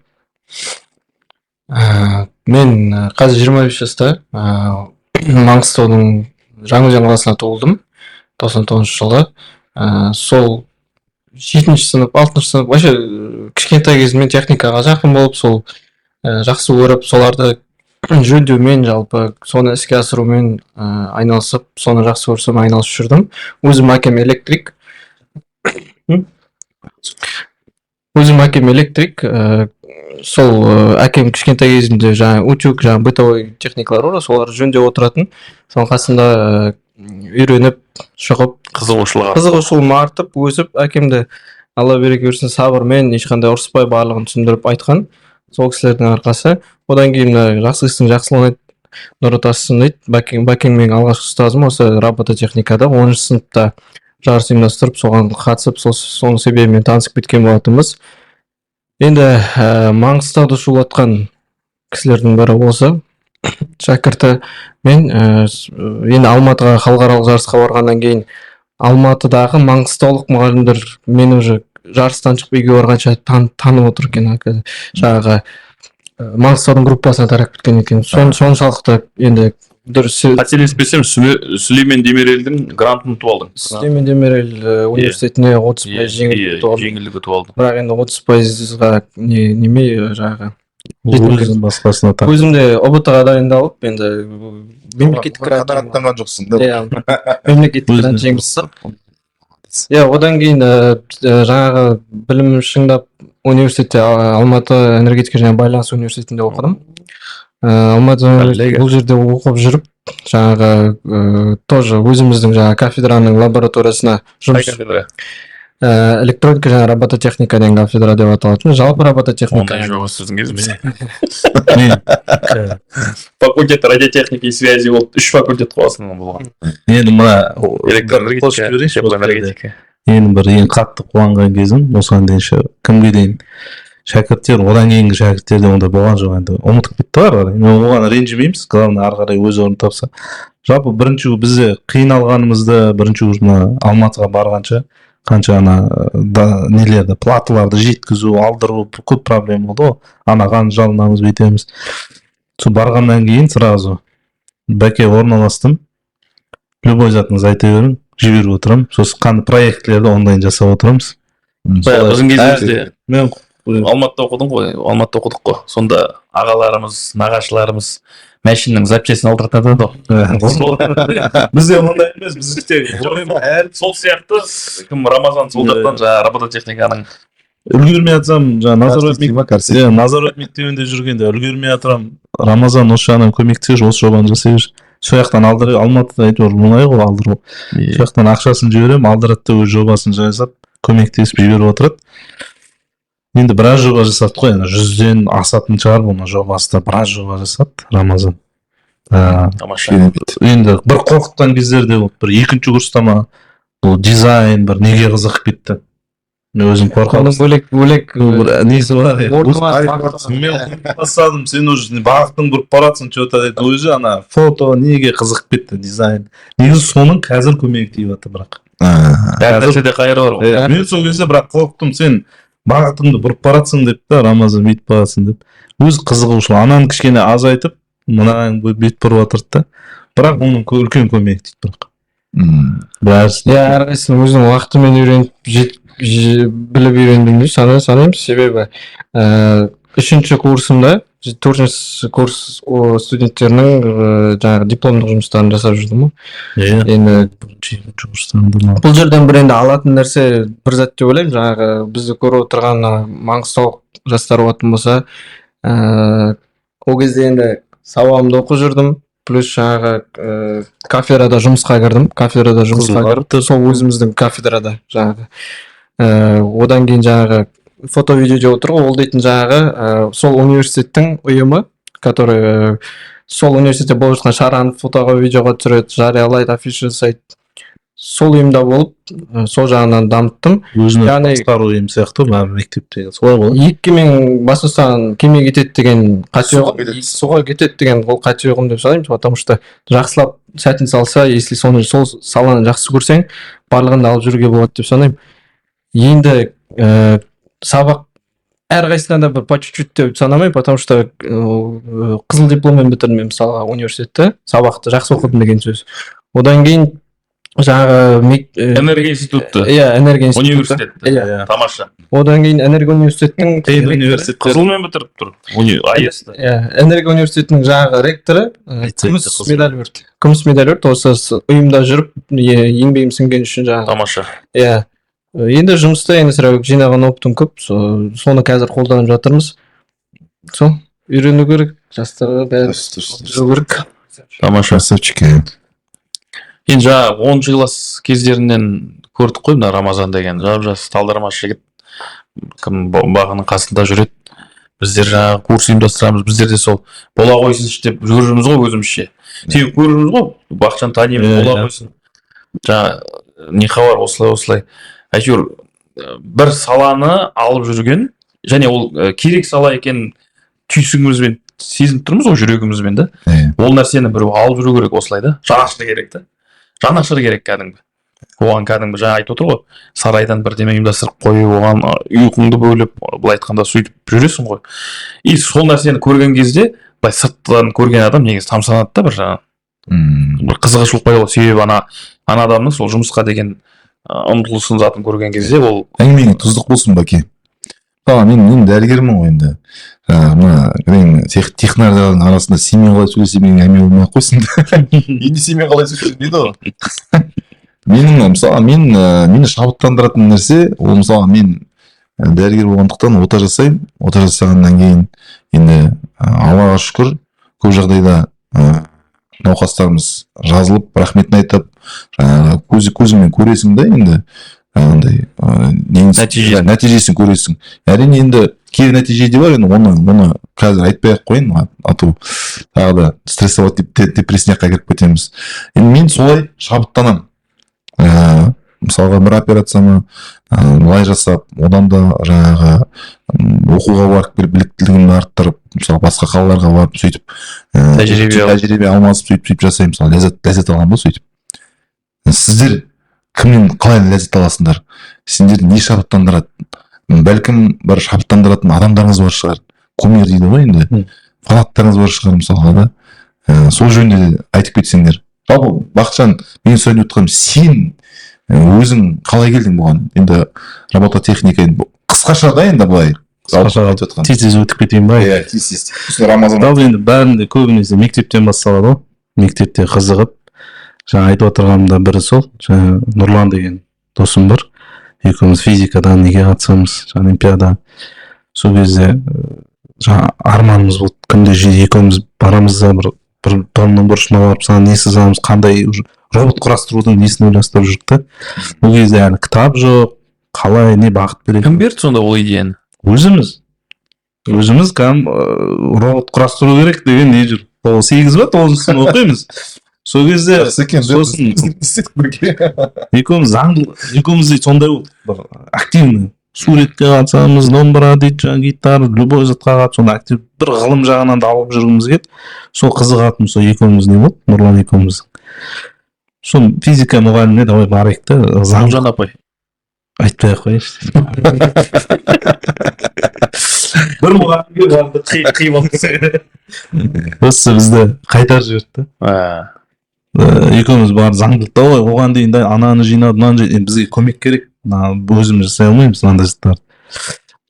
Мен қазір 25 жаста, Маңғыстаудың Жаңаөзен қаласында туылдым 99 жылы. Сол 7-ші сынып, 6-шы сынып, вообще кішкентай кезімнен техникаға жақын болып, сол жақсы көріп, соларды жөндеумен, жалпы соны іске асырумен айналысып, соны жақсы көрсем айналысып жүрдім. Өзім әкем электрик. Сол әкем кішкентай кезімде жаңа утюг, жаңа бытовой техникалар бар, соларды жөндеп отыратын. Соның қасында үйреніп шығып, қызығушылығым артып, өсіп, әкемді Алла береке берсін сабырмен, ешқандай ұрыспай барлығын түсіндіріп айтқан. Сол кісілердің арқасы. Одан кейін жақсы істің жақсылығын айт, нұры тасысын дейді. Бәкең менің алғашқы ұстазым осы робототехникада 10-шы сыныпта жарыс ұйымдастырып, соған қатысып, соның себебімен танысып кеткен болатынбыз. Енді Маңғыстауды шулатқан кісілердің бірі осы шәкірті. Мен енді Алматыға халықаралық жарысқа барғаннан кейін Алматыдағы маңғыстаулық мұғалімдер мені уже жарыстан шығып үйге барғанша танып отыр екен. Жаңағы Маңғыстаудың группасына тарап кеткен екен. Соншалықты енді дұрыс. Қателеспесем, Сүлеймен Демирелдің грантын ұтып алдың. Сүлеймен Демирел университетіне 30% жеңілдік ұтып алдың. Бірақ енді 30%-ға немей жаңағы Өзінің басқасына тақ. өзімде ұбт-ға дайындалып, енді мемлекеттік Қанағаттанған жоқсың да. мемлекеттік грант жеңімпазы. Одан кейін жаңағы білім шыңдап университетте Алматы энергетика және байланыс университетінде оқыдым. Бұл жерде оқып жүріп, жаңағы тоже өзіміздің жаңағы кафедраның лабораториясына жұмыс. Электроника және робототехника деген кафедра деп аталатын. Жалпы робототехника. Ондай жоқ сіздің кезіңізде. Факультет радиотехники и связи болып 3 факультет қоғасынан болған. Енді мына электроэнергетика. Енді бір ең қатты қуанған кезім осыған дейін кімге дейін шәкірттер, одан кейінгі шәкірттерде ондай болған жоқ, енді ұмытып кетті ғой. Мен оған ренжімейміз, главное ары қарай өз орнын тапса. Жалпы бірінші бізде қиналғанымызды, бірінші Алматыға барғанша қанша нелерді, платыларды жеткізу, алдыру көп проблема болды ғой. Анаған жалынамыз, бейтеміз. Сол барғаннан кейін сразу бәке орналастым. Любой затыңыз айта берің, жіберіп отырам. Сосын қандай проектілерді онлайн жасап отырамыз. Біздің кезімізде мен Алматыда оқыдым ғой, Алматыда оқыдық қой. Сонда ағаларымыз, нағашыларымыз машинаның запчастьін алдыртады ғой. Бізде ондай емес, бізде сол сияқты кім Рамазан солдаттан жаңағы робототехниканың үлгермей жатсам, жаңағы Назарбаев мектебінде жүргенде үлгермей жатырам. Рамазан осы жағынан көмектесейші, осы жобаны жасайшы. Сол жақтан алдырып, Алматыда әйтеуір оңай ғой алдыру. Сол жақтан ақшасын жіберем, алдырады да өз жобасын жасап, көмектесіп жіберіп отырады. Енді біраз жоба жасады ғой, 100-ден асатын шығар бұны жобасы да, біраз жоба жасады Рамазан. Енді бір қорқытқан кездерде болды, бір екінші курста ма, бұл дизайн бір неге қызығып кетті. мен өзім қорқамын. Оның бөлек Бір несі бар. орны бар. Мен бастадым, сен уже бағыттың бұрып баратсың, что-то деді. Өзі ана фото неге қызығып кетті, дизайн. Негізі соның қазір көмегі тиіп жатыр бірақ. Әр нәрседе қайыры бар ғой. Мен сол кезде бірақ қорықтым, сен бағытыңды бұрып баратсың деп та, Рамазан бүйтіп баратсың деп. Өз қызығушылық, ананы кішкене азайтып, мынаған бүйтіп бұрып жатырды да. Бірақ оның үлкен көмегі тиді бірақ. Әрқайсының өзінің уақытымен үйреніп біліп үйрендім деп санаймын. Себебі 3-ші курсымда 4-ші курс студенттерінің жаңағы дипломдық жұмыстарын жасап жүрдім. Енді бұл жерден бір енді алатын нәрсе бір зат деп ойлаймын. Жаңағы бізді көріп отырған Маңғыстау жастары болатын болса, ол кезде енді сабағымды оқып жүрдім. Плюс жаңағы кафедрада жұмысқа кірдім. Сол өзіміздің кафедрада жаңағы. Одан кейін жаңағы фото-видео отыр ғой, ол дейтін жаңағы сол университеттің ұйымы, который сол университетте болып жатқан шараны фотоға, видеоға түсіреді, жариялайды, афиша жасайды. Сол ұйымда болып, сол жағынан дамыттым. Өзіне басқару ұйым сияқты ма мектепте? Солай ғой. Екі мен бас ұстаған кеме кетеді деген қате суға кетеді деген ол қате ұғым деп санаймын, потому что жақсылап сәтін салса, если сол саланы жақсы көрсең, барлығын алып жүруге болады деп санаймын. Енді сабақ әрқайсысынан да бір по чуть-чуть деп санамаймын, потому что қызыл дипломмен бітірдім мен мысалға университетті, сабақты жақсы оқыдым деген сөз. Одан кейін жаңағы энергия институты. Энергия институты. Университет. Тамаша. Одан кейін энергия университетінің қызылмен бітіріп тұр. АЭС-ті. Энергия университетінің жаңағы ректоры күміс медаль өрт, осы ұйымда жүріп еңбегім сіңген үшін жаңағы. Тамаша. Енді жұмыста енді сірәу жинаған опытым көп, соны қазір қолданып жатырмыз. Сол, үйрену керек, жастарға бәрі жүру керек. Тамаша, красавчик. Енді жаңағы 10 класс кездерінен көрдік қой, мына Рамазан деген жап-жас талдырмаш жігіт, кім бағының қасында жүреді. Біздер жаңағы курс ұйымдастырамыз, біздер де сол бола қойсыншы деп жүрміз ғой өзімізше. Тек көріміз ғой, Бақытжан танимыз, бола қойсын. Жаңағы не хабар, осылай. Әйтеуір бір саланы алып жүрген, және ол керек сала екен түйсігімізбен сезініп тұрмыз ғой, жүрегімізбен да. Ол нәрсені бір алып жүру керек осылай да. Жанашыр керек та. Жанашыр керек кәдімгі. Оған кәдімгі жаңа айтып отыр ғой, сарайдан бірдеме ұйымдастырып қойып, оған ұйқыңды бөліп, былай айтқанда сөйтіп жүресің ғой. И сол нәрсені көрген кезде, былай сырттан көрген адам негізі тамсанады да бір жаңа. Бір қызығушылық пайда болады. Себебі ана адамның сол жұмысқа деген ұмтылысын затын көрген кезде ол әңгімеңе тұздық болсын бәке. Мен дәрігермін ғой енді. Мына технарлардың арасында семья қалай сөйлесем әңгіме болмай қойсын. Енді семья қалай сөйлесем дейді ғой. Мысалы мені шабыттандыратын нәрсе, ол мысалы мен дәрігер болғандықтан ота жасаймын. Ота жасағаннан кейін енді Аллаға шүкір көп жағдайда науқастарымыз жазылып, рахметін айтып, көзіңмен көресің да енді нәтижесін көресің. Әрине енді кері нәтиже де бар, енді оны қазір айтпай-ақ қойын, ату тағы да стрессовать депрессияға кіріп кетеміз. Енді мен солай шабыттанамын. Мысалға бір операцияны былай жасап, одан да жаңағы оқуға барып біліктілігімді арттырып, мысалы басқа қалаларға барып сөйтіп тәжірибе алмасып сөйтіп жасаймын, мысалы ләззат аламын ба сөйтіп. Сіздер кімнен қалай ләззат аласыңдар? Сендерді не шабыттандырады? Бәлкім бір шабыттандыратын адамдарыңыз бар шығар. Кумир дейді ғой енді. Фанаттарыңыз бар шығар мысалға да. Сол жөнінде айтып кетсеңдер. Жалпы Бақытжан, мен сөйлеп отырғаным, сен өзің қалай келдің бұған? Енді работа техника қысқаша да енді былай. Тез өтіп кетейін ба? Тез. Рамазан. Енді бәрінде көбінесе мектептен басталады ғой. Мектепте қызығып, жаңа айтып отырғанымда бірі сол, жаңа Нұрлан деген досым бар. Екеуміз физикадан неге қатысамыз, олимпиада. Сол кезде жаңа арманымыз болды. Күнде екеуміз барамыз да бір домның бұрышына барып, саған не сызамыз, қандай робот құрастырудың несін ойластырып жүрдік та. Бұл кезде әлі кітап жоқ, қалай, не бағыт береді. Кім берді сонда ол идеяны? Өзіміз робот құрастыру керек деген не жүр. Ол 8 ба 9-сын оқимыз. Сол кезде екеуміз де сондай болды, бір активный. суретке қатысамыз, домбыра дейді, жаңағы гитара, любой затқа қатысып, соны актив бір ғылым жағынан да алып жүргіміз келді. Сол қызығатын, сол екеуміз не болды, Нұрлан екеуміз. Сол физика мұғаліміне давай барайық та, Нұржан апай. айтпай ақ қояйыншы. Бір мұғалімге барды қиып алды. Осы бізді қайтарып жіберді да. Екеуміз бар заңдылықта ғой, оған дейін де ананы жинады, мынаны жинады, бізге көмек керек, өзіміз жасай алмаймыз мынандай заттарды.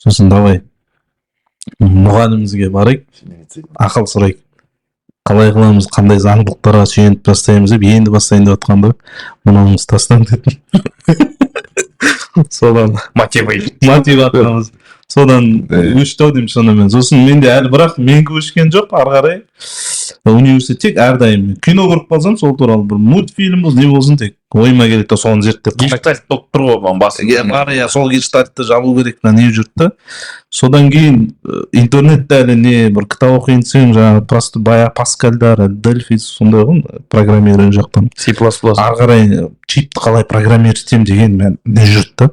Сосын давай мұғалімімізге барайық, ақыл сұрайық, қалай қыламыз, қандай заңдылықтарға сүйеніп бастаймыз деп, енді бастайын деп жатқанда мынауымыз тастан дедім. Содан мотиваторымыз содан өшті ау деймін шынымен. Сосын менде әлі бірақ менгі өшкен жоқ, ары қарай университет тек әрдайым кино көріп қалсам сол туралы бір мультфильм болсын, не болсын, тек ойыма келеді да соны зерттеп. Гештальт болып тұр ғой бұның басында. Бар иә, сол гештальтты жабу керек та не жүрді да. Содан кейін интернетте әлі не бір кітап оқиын десем, жаңағы просто баяғы Паскальдар, Дельфи сондай ғой, программирование жақтан. C++. Ары қарай чипті қалай программировать етемін деген не жүрді да.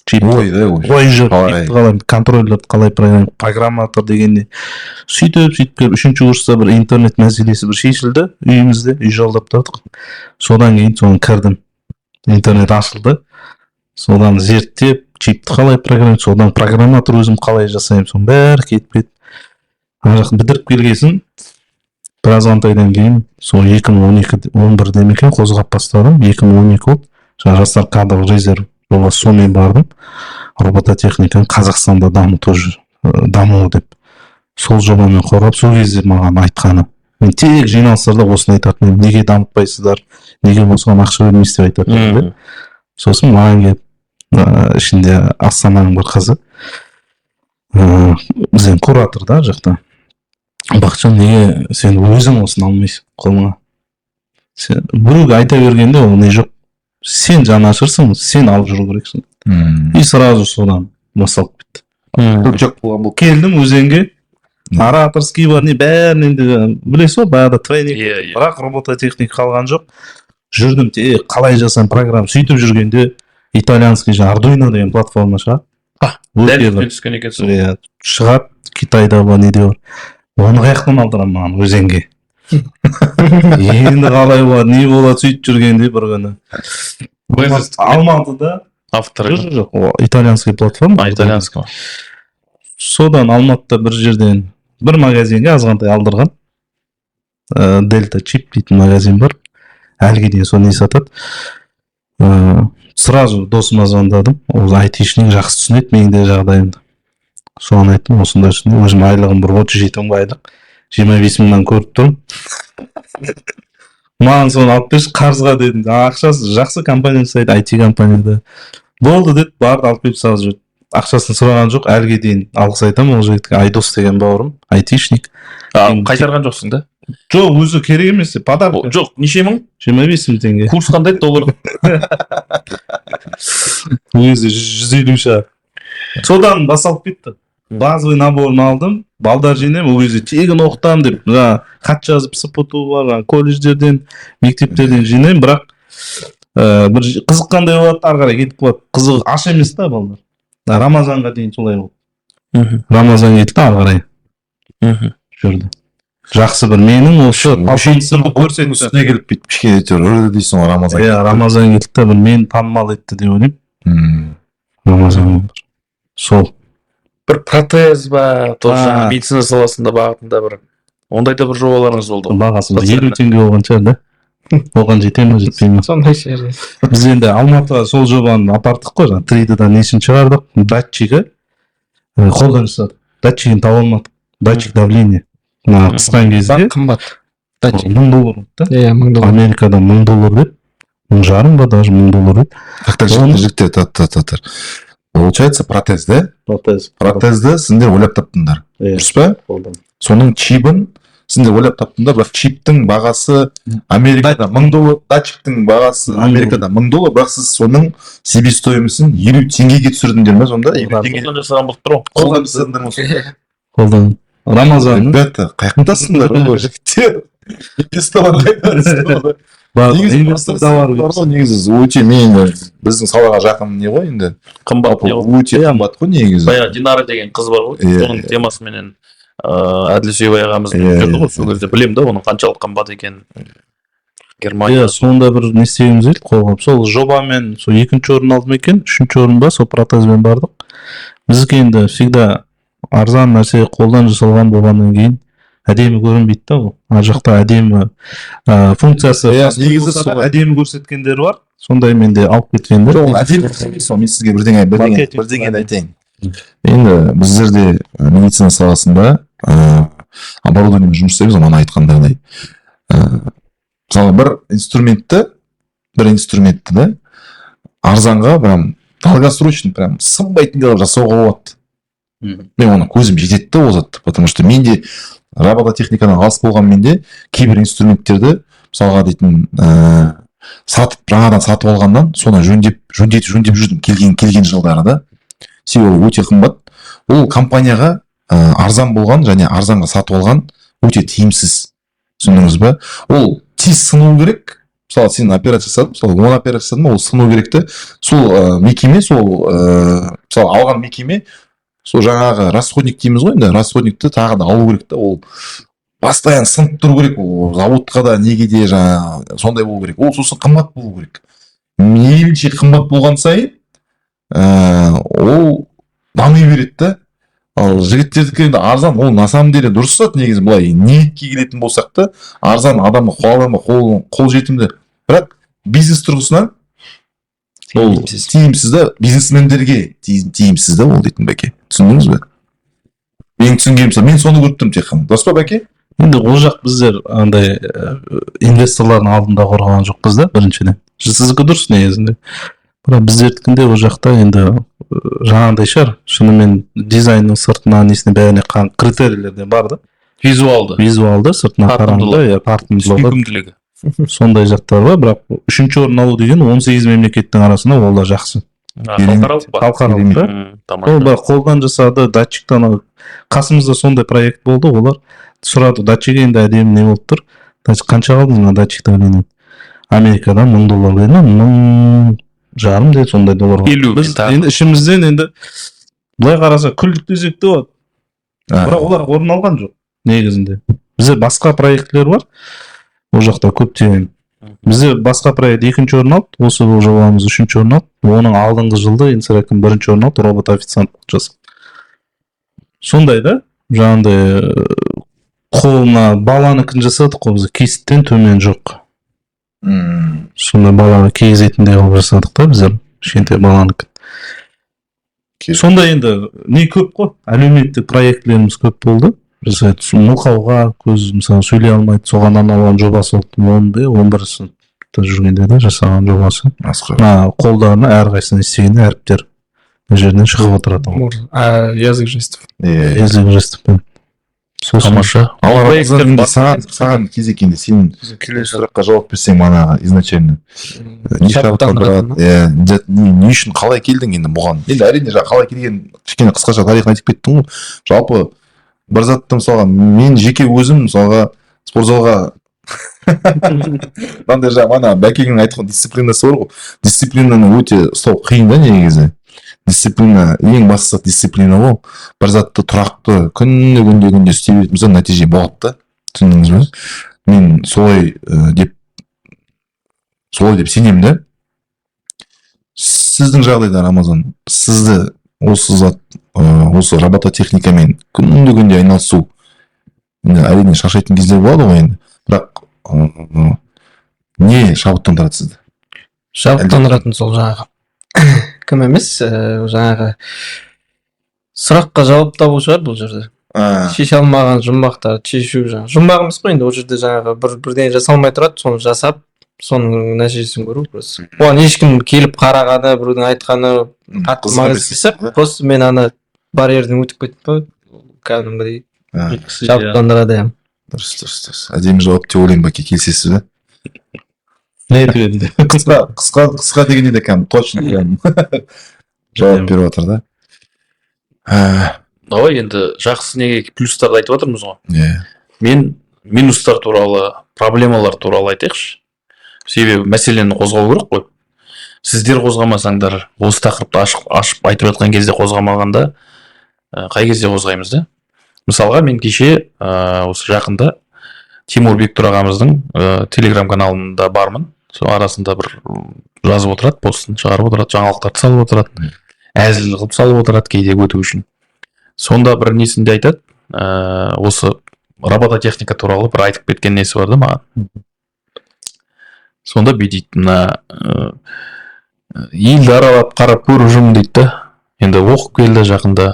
ой да ой жүрді, қалай контроллерді қалай программатор дегенде сөйтіп келіп үшінші курста бір интернет мәселесі бір шешілді үйімізде, үй жалдап тұрдық. Содан кейін соны кірдім, интернет ашылды, содан зерттеп чипті қалай программировать, содан программатор өзім қалай жасаймын, соның бәрі кетіп кетті. ана жақты бітіріп келгесін біраз антайдан кейін сол 2011-де екен қозғап бастадым. 2012 болды, жаңа жастар кадрлық резерв жобасы, сонымен бардым. Робототехниканы Қазақстанда даму деп сол жобамен қорғап, сол кезде маған айтқаны, мен тек жиналыстарда осыны айтатын, неге дамытпайсыздар, неге осыған ақша бермейсіз деп айтатын. Сосын маған келіп ішінде Астананың бір қызы, бізден куратор да жақта, Бақытжан, неге сен өзің осыны алмайсың қолыңа? Біреуге айта бергенде ол не жоқ, сен жаны ашырсың, сен алып жүру керексің. И сразу содан басталып кетті. Жоқ болған бұл. Келдім өзенге, ораторский бар, не бәрінен де білесіз ғой, баяғыда тренинг, бірақ робототехника қалған жоқ. Жүрдім, қалай жасам программа, сөйтіп жүргенде итальянский Arduino деген платформа шығады. Дәл түскен екенсің. Шығады, Китайда бар, неде бар. Оны қаяқтан алдырам маған өзенге. Енді қалай болады, не болады, сөйтіп жүргенде бір күні. Алматыда авторы жоқ, итальянский платформа. Итальянский. Содан Алматыда бір жерден бір магазинге азғантай алдырған. Дельта чип дейтін магазин бар. Әлге дейін соны сатады. Сразу досыма звондадым. Ол айтишник, жақсы түсінеді менің де жағдайымды. Соған айттым, осындай түсінеді. Өзім айлығым бір 37 мың айлық. 25 мыңнан көріп тұрмын. Маған соны алып берші қарызға дедім. Ақшасы жақсы компания жасайды, IT компанияда. Болды деді, барды алып беріп салып жүрді. Ақшасын сұраған жоқ, әлге дейін алғыс айтамын ол жігітке. Айдос деген бауырым, айтишник. Қайтарған жоқсың да? Жоқ, өзі керек емес, подарок. Жоқ, неше мың? 25 мың теңге. Курс қандай доллар? Өзі 150 шығар. Содан басталып кетті. Базовый наборын алдым, балдар жинаймын, ол кезде тегін оқытамын деп, хат жазып СПТУ бар, колледждерден, мектептерден жинаймын, бірақ бір қызыққандай болады, ары қарай кетіп қалады. Қызығы аш емес та балдар. Рамазанға дейін солай болды. Рамазан кетті, ары қарай жүрді. Жақсы бір менің осы патентімді көрсетті. Үстіне келіп бүйтіп кішкене үрді дейсің ғой Рамазан. Иә, Рамазан кетті, бір мені танымал етті деп ойлаймын. Рамазан сол. Бір протез ба, тоже медицина саласында бағытында бір ондай да бір жобаларыңыз болды. Бағасы 50 теңге болған шығар да. Оған жете ме, жетпей ме? Сондай шығар. Біз енді Алматыға сол жобаны апардық қой, 3D'дан несін шығардық, датчигі қолдан жасадық. Датчигін таба алмадық. Датчик давление. Қысқан кезде Қымбат. $1000 болды да. Иә, $1000. Америкадан $1000 деп. $1,500 ба, даже $1000 деп. Жігіттер. Получается протез, да? Протезді сендер ойлап таптыңдар. Дұрыс па? Соның чибін сендер ойлап таптыңдар, бірақ чиптің бағасы Америкада $1000, датчиктің бағасы Америкада $1000, бірақ сіз соның себестоимостьін 50 теңгеге түсірдіңдер ме сонда? Қолдан жасаған болып тұр ғой. Қолдан жасадыңдар ма сонда? Қолдан. Рамазан. Ребята, қаяқтасыңдар ғой жігіттер. инвестор да бар. ғой негізі өте мен біздің салаға жақын не ғой енді қымбат не ғой. өте қымбат қой негізі. Баяғы Динара деген қыз бар ғой, Иә, соның темасыменен Әділ Сүйбай ағамыз жүрді ғой, сол кезде білемін да оның қаншалық қымбат екенін. Германия. Сонда бір не істегіміз келді қолға. Сол жобамен сол 2-ші орын алдым екен, 3-ші орын ба, сол протезбен бардық. Біздікі енді всегда арзан нәрсе қолдан жасалған болғаннан кейін әдемі көрінбейді да ол. Ар жақта әдемі функциясы негізі сол әдемі көрсеткендер бар. Сондай менде алып кеткендер. жоқ әдемі сол мен сізге бірдеңені айтайын. Енді біздерде медицина саласында оборудованиемен жұмыс істейміз, мана айтқандағыдай. Мысалы бір инструментті да арзанға прям долгосрочно прям сынбайтын қылып жасауға болады. Мен оны көзім жетеді да ол затты, потому что менде робототехникадан алыс болған менде кейбір инструменттерді мысалға дейтін жаңадан сатып алғаннан соны жөндеп жүрдім келген жылдары да. Себебі өте қымбат. Ол компанияға арзан болған және арзанға сатып алған өте тиімсіз. Түсіндіңіз ба? Ол тез сыну керек. Мысалы сен операция жасадың, мысалы 10 операция жасадың, ол сыну керек те. Сол мекеме, мысалы алған мекеме, сол жаңағы расходник дейміз ғой енді, расходникті тағы да алу керек та. Ол постоянно сынып тұру керек. Ол заводқа да неге де жаңағы сондай болу керек. Ол сосын қымбат болу керек. Мейлінше қымбат болған сайын ол дами береді да. Ал жігіттердікі енді арзан, ол на самом деле дұрыс зат негізі. Былай ниетке келетін болсақ та арзан адамға қол жетімді. Бірақ бизнес тұрғысынан ол тиімсіз да, бизнесмендерге тиімсіз да ол дейтін бәке. Түсіндіңіз бе? Мен түсінгенім, мен соны көріп тұрмын тек қана. Дұрыс па бәке? Енді ол жақ біздер андай инвесторлардың алдында қорғаған жоқпыз да, біріншіден. Сіздікі дұрыс негізінде. Бірақ біздердікінде ол жақта енді жаңағыдай шығар, шынымен дизайнның сыртына несіне бәріне критерийлерден бар да. Визуалды сыртына қарағанда тартымдылығы. Сондай жақтар бар, бірақ 3-ші орын алу деген 18 мемлекеттің арасында ол да жақсы. Халықаралық ба? Ол бар қолдан жасады, датчиктан қасымызда сондай проект болды, олар сұрады, датчик енді әдемі не болып тұр. Қанша қалдыңыз мына датчиктан? Америкадан $1000 деді, $1.5 деді, сондай доллар. Біз енді ішімізден енді былай қараса күлдік десек те болады. Бірақ олар орын алған жоқ негізінде. Бізде басқа проектлер бар. Ол жақта көптеген. Бізде басқа проект 2-ші орын алды, осы жобамыз 3-ші орын алды. Оның алдыңғы жылда Инсаракім 1-ші орын алды, робот официант жасап. Сондай да, жаңағыдай қолына баланыкін жасадық қой, біз кесттен төмен жоқ. Сондай баланы кигізетіндей қылып жасадық та біздер, кішкентай баланыкін. Сонда енді не көп қой, әлеуметтік проектілеріміз көп болды. Біз мылқауға көз мысалы сөйлей алмайды, соған арналған жобасы болды. 11 сыныпта жүргенде де жасаған жобасы. Қолдарына әрқайсысын істегенде әріптер бұл жерден шығып отырады. Язык жестов. Язык жестов. Тамаша. Саған кезекенде сен келесі сұраққа жауап берсең манағы изначально. Не үшін қалай келдің енді бұған? Енді әрине қалай келген кішкене қысқаша тарихын айтып кеттің ғой. Жалпы бір затты мысалға мен жеке өзім мысалға спортзалға мынандай жаңа бәкеңнің айтқан дисциплинасы бар ғой. Дисциплинаны өте ұстау қиын да негізі. Дисциплина ең бастысы дисциплина ғой. Бір затты тұрақты күнде істей беретін нәтиже болады да. Түсіндіңіз бе? Мен солай деп сенемін да. Сіздің жағдайда Рамазан, сізді осы робототехникамен күнде айналысу әрине шаршайтын кездер болады ғой енді. Бірақ не шабыттандырады сізді? Шабыттандыратын сол жаңағы кім емес, жаңағы сұраққа жауап табу шығар бұл жерде. Шеше алмаған жұмбақтарды шешу, жұмбақ емес қой енді, ол жерде жаңағы бірден жасалмай тұрады, соны жасап, соның нәтижесін көру просто. Оған ешкім келіп қарағаны, біреудің айтқаны қатты маңызды емес, просто мен ана барьерден өтіп кеттім ба, кәдімгідей шабыттандырады. Дұрыс. Әдемі жауап деп ойлаймын, бәке, келісесіз бе? Не айтып едім? Қысқа дегенде де точно жауап беріп отыр да. Давай енді жақсы неге плюстарды айтып отырмыз ғой. Мен минустар туралы, проблемалар туралы айтайықшы. себебі мәселені қозғау керек қой. Сіздер қозғамасаңдар, осы тақырыпты ашып айтып жатқан кезде қозғамағанда, қай кезде қозғаймыз да? Мысалға мен кеше осы жақында Тимур Бектұр ағамыздың телеграм каналында бармын. Сол арасында бір жазып отырады, постын шығарып отырады, жаңалықтарды салып отырады, әзіл қылып салып отырады кейде өту үшін. Сонда бір несінде айтады, осы робототехника туралы бір айтып кеткен несі бар да маған. Сонда дейді, мына елді аралап қарап көріп жүрмін дейді да, енді оқып келді жақында.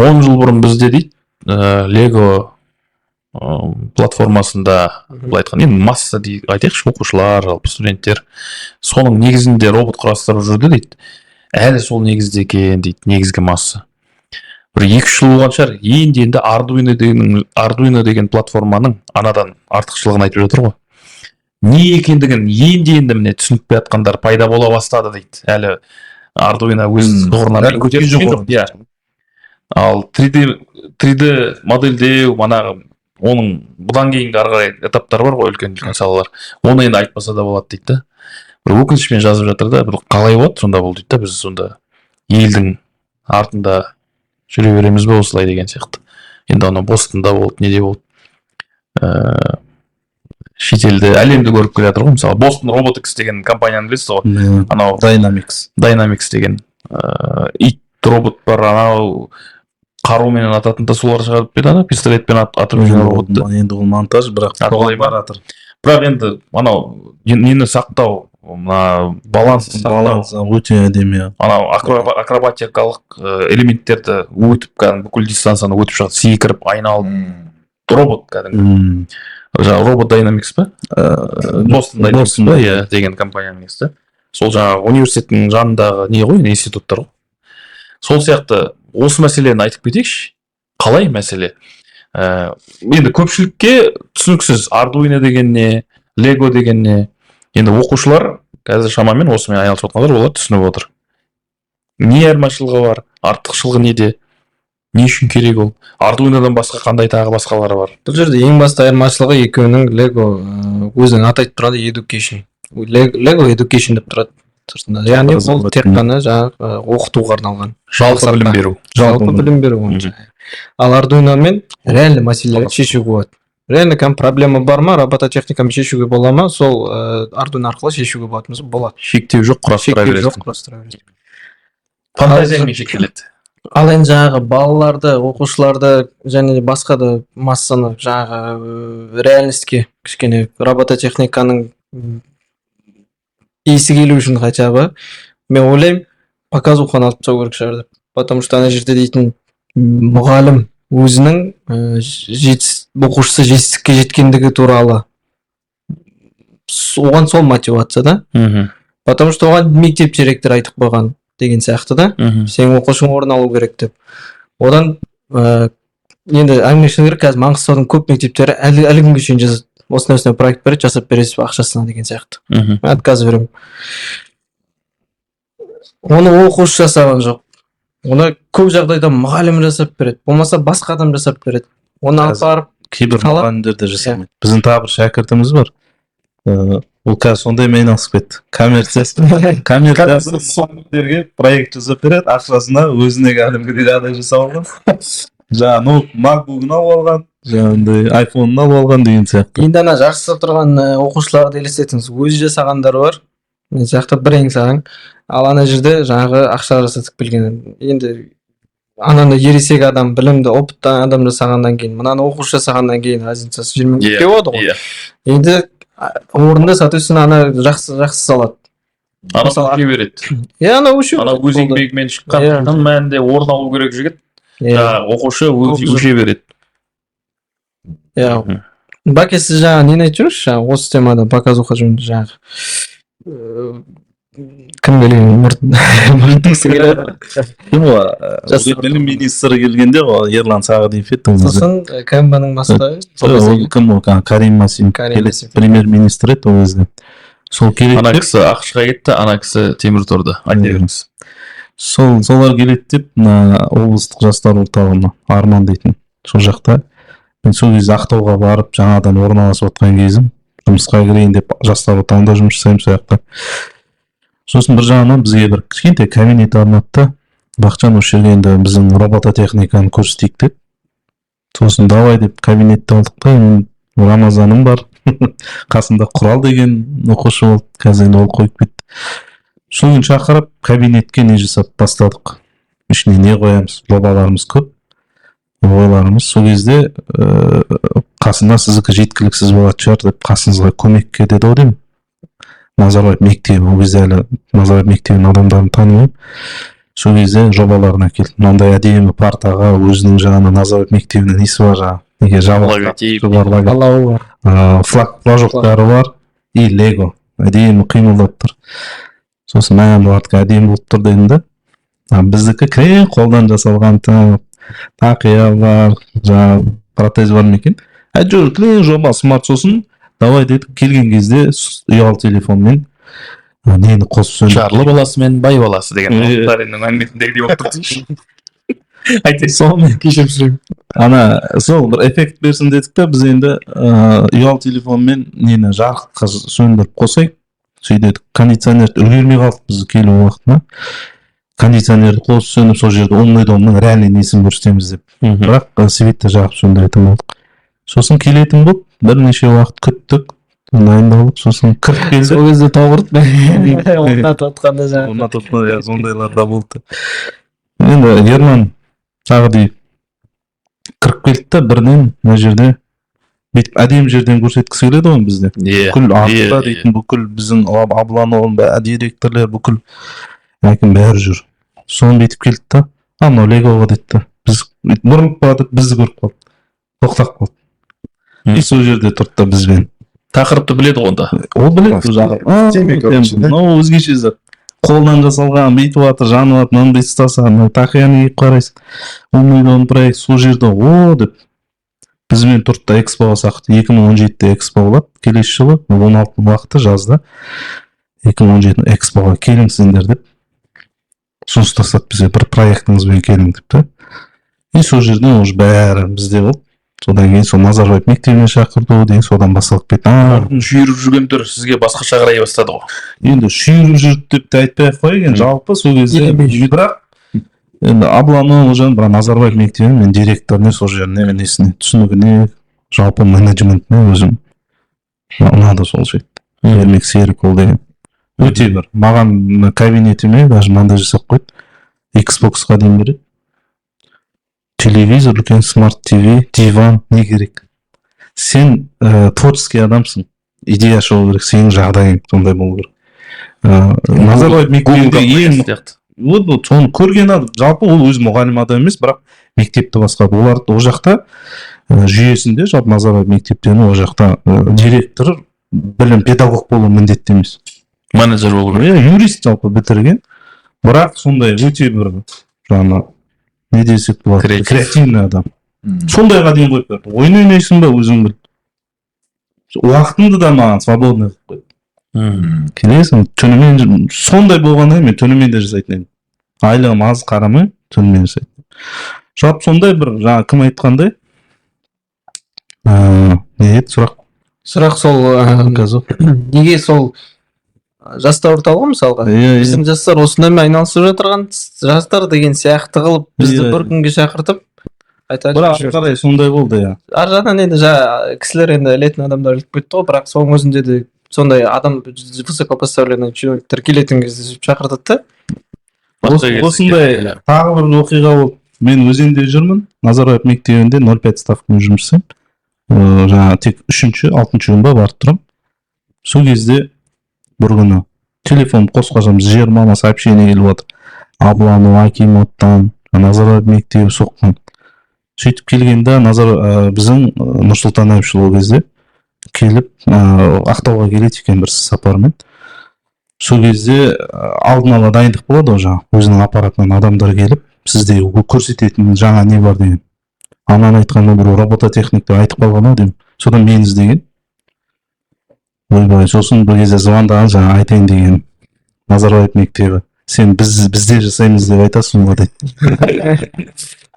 10 жыл бұрын бізде дейді, Лего платформасында былай айтқан, енді масса дейді, айтайықшы, оқушылар, жалпы студенттер соның негізінде робот құрастырып жүрді дейді. Әлі сол негізде екен дейді, негізгі масса. Бір 2-3 жыл болған шығар, енді Arduino деген платформаның анадан артықшылығын айтып жатыр ғой. Не екендігін енді міне түсініп жатқандар пайда бола бастады дейді. Әлі Arduino өз тұғырынан көтеріп жүрген жоқ. Ал 3D модельдеу, оның бұдан кейінгі ары қарай этаптар бар ғой, үлкен салалар. Оны енді айтпаса да болады дейді да. Бір өкінішпен жазып жатыр да, бір қалай болады сонда бұл дейді да, біз сонда елдің артында жүре береміз бе осылай деген сияқты. Енді ана Бостонда болды, неде болды. Шетелде, әлемді көріп келе жатыр ғой. Мысалы, Boston Robotics деген компанияны білесіз ғой. Анау Dynamics деген ит робот бар, анау қарумен ататын да солар шығарып берді, ана пистолетпен атып жүрген роботты. Енді ол монтаж, бірақ солай бар жатыр. Бірақ енді анау нені сақтау, баланс өте әдемі. Анау акробатикалық элементтерді өтіп, бүкіл дистанцияны өтіп шығады, секіріп, айналып, робот кәдімгі. Жаңағы Robot Dynamics па? Boston Dynamics па деген компанияның несі. Сол жаңағы университеттің жанындағы не ғой, институттар ғой. Сол сияқты осы мәселені айтып кетейікші. Қалай мәселе? Енді көпшілікке түсініксіз Arduino дегенне, Lego дегенне. Енді оқушылар қазір шамамен осымен айналысып жатқандар, олар түсініп отыр. Не айырмашылығы бар? Артықшылығы неде? Не үшін керек ол? Arduinoдан басқа қандай тағы басқалары бар? Бұл жерде ең басты айырмашылығы екеуінің Lego өзінің атайтып тұрады education. Lego education деп тұрады. Яғни ол тек қана жаңағы оқытуға арналған. Жалпы білім беру. Жалпы білім беру бойынша. Ал Arduinoмен реально мәселелерді шешуге болады. Реально проблема бар ма, робототехниканы шешуге бола ма, сол Arduino арқылы шешуге болады. Шектеу жоқ, құрастыра бересің. Фантазиямен шектеледі. Ал енді жаңағы балаларды, оқушыларды және басқа да массаны жаңағы реальностьке кішкене робототехниканың иісі келу үшін хотя бы мен ойлаймын показуханы алып тастау керек шығар деп. Потому что ана жерде дейтін мұғалім өзінің оқушысы жетістікке жеткендігі туралы оған сол мотивация да. Потому что оған мектеп директоры айтып қойған деген сияқты да. Сен оқушың орын алу керек деп. Одан енді әңгімелесу керек, қазір Маңғыстаудың көп мектептері әлі күнге шейін жазады. Осындай проект береді, жасап бересіз ақшасына деген сияқты. Отказ беремін. Оны оқушы жасаған жоқ. Оны көп жағдайда мұғалім жасап береді. Болмаса басқа адам жасап береді. Оны алып барып кейбір мұғалімдер де жасамайды. Біздің тағы бір шәкіртіміз бар. Ол қазір сондаймен айналысып кетті. Коммерциясы соңдерге проект жасап береді, ақшасына өзіне кәдімгідей жағдай жасап алған. Жаңағы MacBook'ын алып алған, жаңағындай iPhone'ын алып алған деген сияқты. Енді ана жақсы тұрған оқушыларды елестетіңіз, өзі жасағандар бар. Мен сияқты бір саған. Ал ана жерде жаңағы ақша жасатып келген. Енді ананы ересек адам, білімді, опытты адам жасағаннан кейін, мынаны оқушы жасағаннан кейін разницасы 20-ге болады ғой. Енді орында, соответственно, ана жақсы салады. Ана өше береді. Ана өше. Ана өз еңбегімен шыққан мәнінде орын алу керек жігіт. Оқушы өше береді. Баке, сіз жаңа нені айтып жүрсіз? Осы темада показуха жөнінде жаңағы кім келген мұртысы келеді. Білім министрі келгенде ғой, Ерлан Сағадиев еді. Сосын КМБ-ның бастығы. Кім ол? Карим Масин. Премьер-министр еді ол кезде. Сол келеді. Ана кісі ақшқа кетті, ана кісі Темірторда. Айтыңыз. Солар келеді деп, облыстық жастар орталығына, Арман дейтін. Сол жақта. Мен сол кезде Ақтауға барып, жаңадан орналасып отқан кезім. жұмысқа кірейін деп жастар отауында жұмыс жасаймын сол жақта. Сосын бір жағынан бізге бір кішкентай кабинет алынады да, Бақытжан осы жерге енді біздің робототехниканы көрсетейік деп. Сосын давай деп кабинетті алдық та, Рамазаным бар, қасында Құрал деген оқушы болды, қазір енді ол қойып кетті. Соны шақырып кабинетке не жасап бастадық. Ішіне не қоямыз, жобаларымыз көп, ойларымыз. Сол кезде қасында сіздікі жеткіліксіз болатын шығар деп қасыңызға көмекке деді ау деймін. Назарбаев мектебі, ол кезде әлі Назарбаев мектебінің адамдарын танымаймын. Сол кезде жобаларын әкелді. Мынандай әдемі партаға өзінің жаңағы Назарбаев мектебінің несі бар жаңағы. Неге Алауы бар. флажоктары бар и лего. Әдемі қимылдап тұр. Сосын мәңгі артқа әдемі болып тұр дедім да. Біздікі кіре қолдан жасалған тақия бар, жаңағы протез бар ма екен. Әйтеуір кілең жоба смарт. Сосын давай дедік, келген кезде ұялы телефонмен нені қосып сөндіріп. Жарлы баласы мен бай баласы деген Тариннің әңгімесіндегідей болып тұрды. Айтайын. Сонымен Кешірім сұраймын. ана сол бір эффект берсін дедік та, біз енді ұялы телефонмен нені жарыққа сөндіріп қосайық. Сөйдедік. Кондиционерді үлгермей қалдық біз келу уақытына. Кондиционерді қосып сөндіріп, сол жерде оның реальный несін көрсетеміз деп. Бірақ светті жағып сөндіретін болдық. Сосын келетін болып, бірнеше уақыт күттік, дайындалып, сосын кіріп келді. Сол кезде тауырды. Орнатып отқанда жаңағы. Орнатып отқанда, сондайлар да болды. Енді Ерлан тағы кіріп келді да, бірден мына жерде бүйтіп әдемі жерден көрсеткісі келеді ғой бізде. Бүкіл артта дейтін, бүкіл біздің Аблановың директорлар, бүкіл әкім бәрі жүр. Соны бүйтіп келді да, анау легоға деді. Біз бұрылып қалдық, бізді көріп қалды. Тоқтап қалды. И сол жерде тұрды да бізбен. Тақырыпты біледі ғой онда. Ол біледі жағы. Мынау өзгеше зат. Қолдан жасалған, бүйтіп жатыр, жанып жатыр, мынандай ұстаса, тақияны киіп қарайсың. Умный проект сол жерде, о деп. Бізбен тұрды да экспоға сақты. 2017-де экспо болады. Келесі жылы 16 уақыты жазда 2017 экспоға келіңсіңдер деп. Соны ұстасады бізге, бір проектіңізбен келің деп та. И сол жерден уже бәрі бізде болды. Содан кейін сол Назарбаев мектебіне шақырды деген, содан басталып кетті. Шүйіріп жүргендер сізге басқаша қарай бастады ғой. Енді шүйіріп жүрді деп те айтпай-ақ қояйық, енді жалпы сол кезде бірақ енді Абланы олжан бірақ Назарбаев мектебінің мен директоріне сол жеріне несіне түсінігіне жалпы менеджментіне өзім ұнады сол жайт. Ермек Серікұлы деген өте бір маған кабинетіме даже мынандай жасап қойды. Xbox-қа дейін береді. Телевизор, үлкен смарт ТВ, диван, не керек? Сен творческий адамсың. Идеяшы болу керек, сенің жағдайың сондай болу керек. Назарбаев мектебінде ең вот соны көрген адам, жалпы ол өз мұғалім адам емес, бірақ мектепті басқарды. Олар ол жақта жүйесінде, жалпы Назарбаев мектептен ол жақта директор, білім педагог болу міндетті емес. Менеджер болу керек. Юрист жалпы бітірген, бірақ сондай өте бір жаңа не десек болады, креативный адам. Сондайға дейін қойып берді. Ойын ойнайсың ба, өзің біл. Уақытыңды да маған свободный қойып қойды. Келесің, түнімен сондай болғанда мен түнімен де жасайтын едім. Айлығым аз қарамай, түнімен жасайтын. Жалпы сондай бір, жаңа кім айтқандай? Не еді сұрақ? Сұрақ сол неге сол жастар орталығы мысалға біздің жастар осындаймен айналысып жатырған жастар деген сияқты қылып бізді бір күнге шақыртып бірақ қарай сондай болды иә. Ар жағынан енді кісілер енді ілетін адамдар іліп кетті ғой, бірақ соның өзінде де сондай адам высокопоставленный человектер келетін кезде шақыртады да. Осындай тағы бір оқиға болды. Мен өзенде жүрмін, Назарбаев мектебінде 05 ставкамен жұмыс жасаймын. Жаңа тек 3-6 жылында барып тұрам. Сол кезде бір күні телефон қосқашам 20 сообщение келіп отыр. Аблану Акимовтан, Назарбаев мектебі соққан. Сөйтіп келгенде біздің Нұрсұлтан Әбішұлы ол кезде келіп Ақтауға келеді екен бір сапармен. Сол кезде алдын ала дайындық болады ғой, өзінің аппаратынан адамдар келіп, сізде көрсететін жаңа не бар деген. Анан айтқанда бір робототехниктер айтып қалған ау деймін. Содан мен іздеген. Ойбай, сосын бір кезде звондаған, жаңа айтайын деген Назарбаев мектебі. Сен бізде жасаймыз деп айтасың ғой дейді.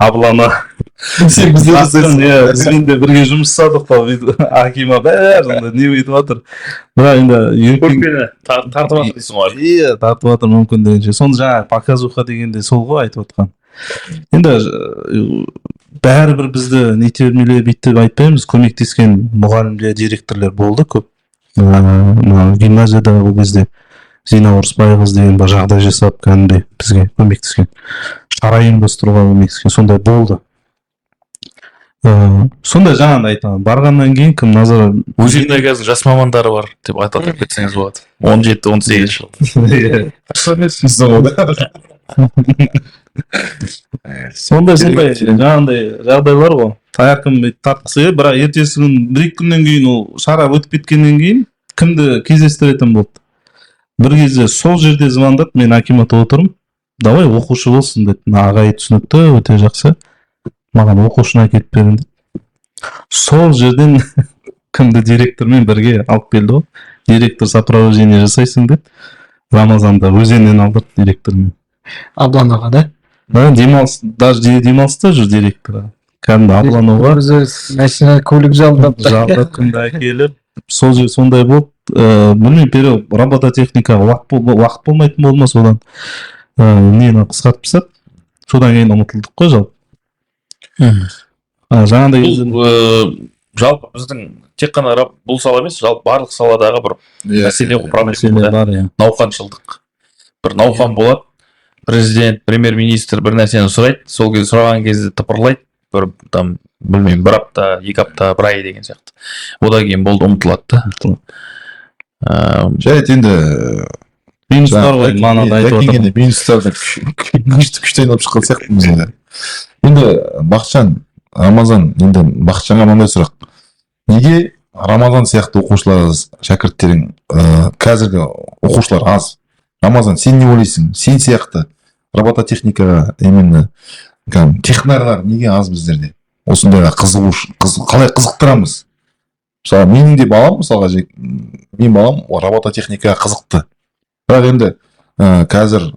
Абланы Сен бізде Астын, иә, бізбен де бірге жұмыс жасадық та бүйтіп, Акима бәрі не бүйтіп жатыр. Бірақ енді көрпені тартып жатыр дейсің ғой. иә тартып жатыр мүмкіндігінше. Соны жаңағы показуха дегенде сол ғой айтып отқан. Енді бәрібір бізді нетермелеп бүйтіп айтпаймыз, көмектескен мұғалімдер, директорлар болды көп. Гимназияда ол кезде Зина Орысбайқызы деген бір жағдай жасап кәдімгідей бізге көмектескен, шара ұйымдастыруға көмектескен, сондай болды. Сондай жаңағыдай айтамын, барғаннан кейін кім назар Өзенде қазір жас мамандары бар деп атап кетсеңіз болады. 17-18 жыл. сондай жаңағыдай жағдайлар ғой. Таяқым тартқысы, бірақ ертесі күн 1-2 күннен кейін ол шара өтіп кеткеннен кейін кімді кездестіретін болды. Бір кезде сол жерде звондап, мен акиматта отырмын, давай оқушы болсын деді. Ағай түсінікті, өте жақсы. Маған оқушыны әкеліп берін деді. Сол жерден кімді директормен бірге алып келді ғой. Директор сопровождение жасайсың деді. Рамазанда өзеннен алдырды директормен. Аблан аға да? Демалыс, даже демалыста жүр директор. Кәдімгі Аблан аға Машина көлік жалдап кімді әкеліп, сол жер сондай болып, білмеймін, период робототехникаға уақыт болмайтын болды ма, содан нені қысқартып тастады. Содан кейін ұмытылдық қой жалпы. Жаңағыдай Жалпы біздің тек қана бұл сала емес, жалпы барлық саладағы бір мәселе проблема бар, иә. науқаншылдық. Бір науқан болады, президент, премьер-министр бір нәрсені сұрайды, сол кезде сұраған кезде тыпырлайды, бір там білмеймін, 1 апта, 2 апта, 1 ай деген сияқты. Одан кейін болды ұмытылады да. Жайт енді минустар ғой, манада айтып отыр. минустарды күшті айналып шыққан сияқтымыз енді. Енді Бақытжан, Рамазан, енді Бақытжанға мынандай сұрақ. Неге Рамазан сияқты оқушылар, шәкірттерің, қазіргі оқушылар аз? Рамазан, сен не ойлайсың? Сен сияқты робототехникаға, именно технарлар неге аз біздерде? Осындайға қалай қызықтырамыз? Мысалы, менің де балам, мысалға, мен балам робототехникаға қызықты. Бірақ енді қазір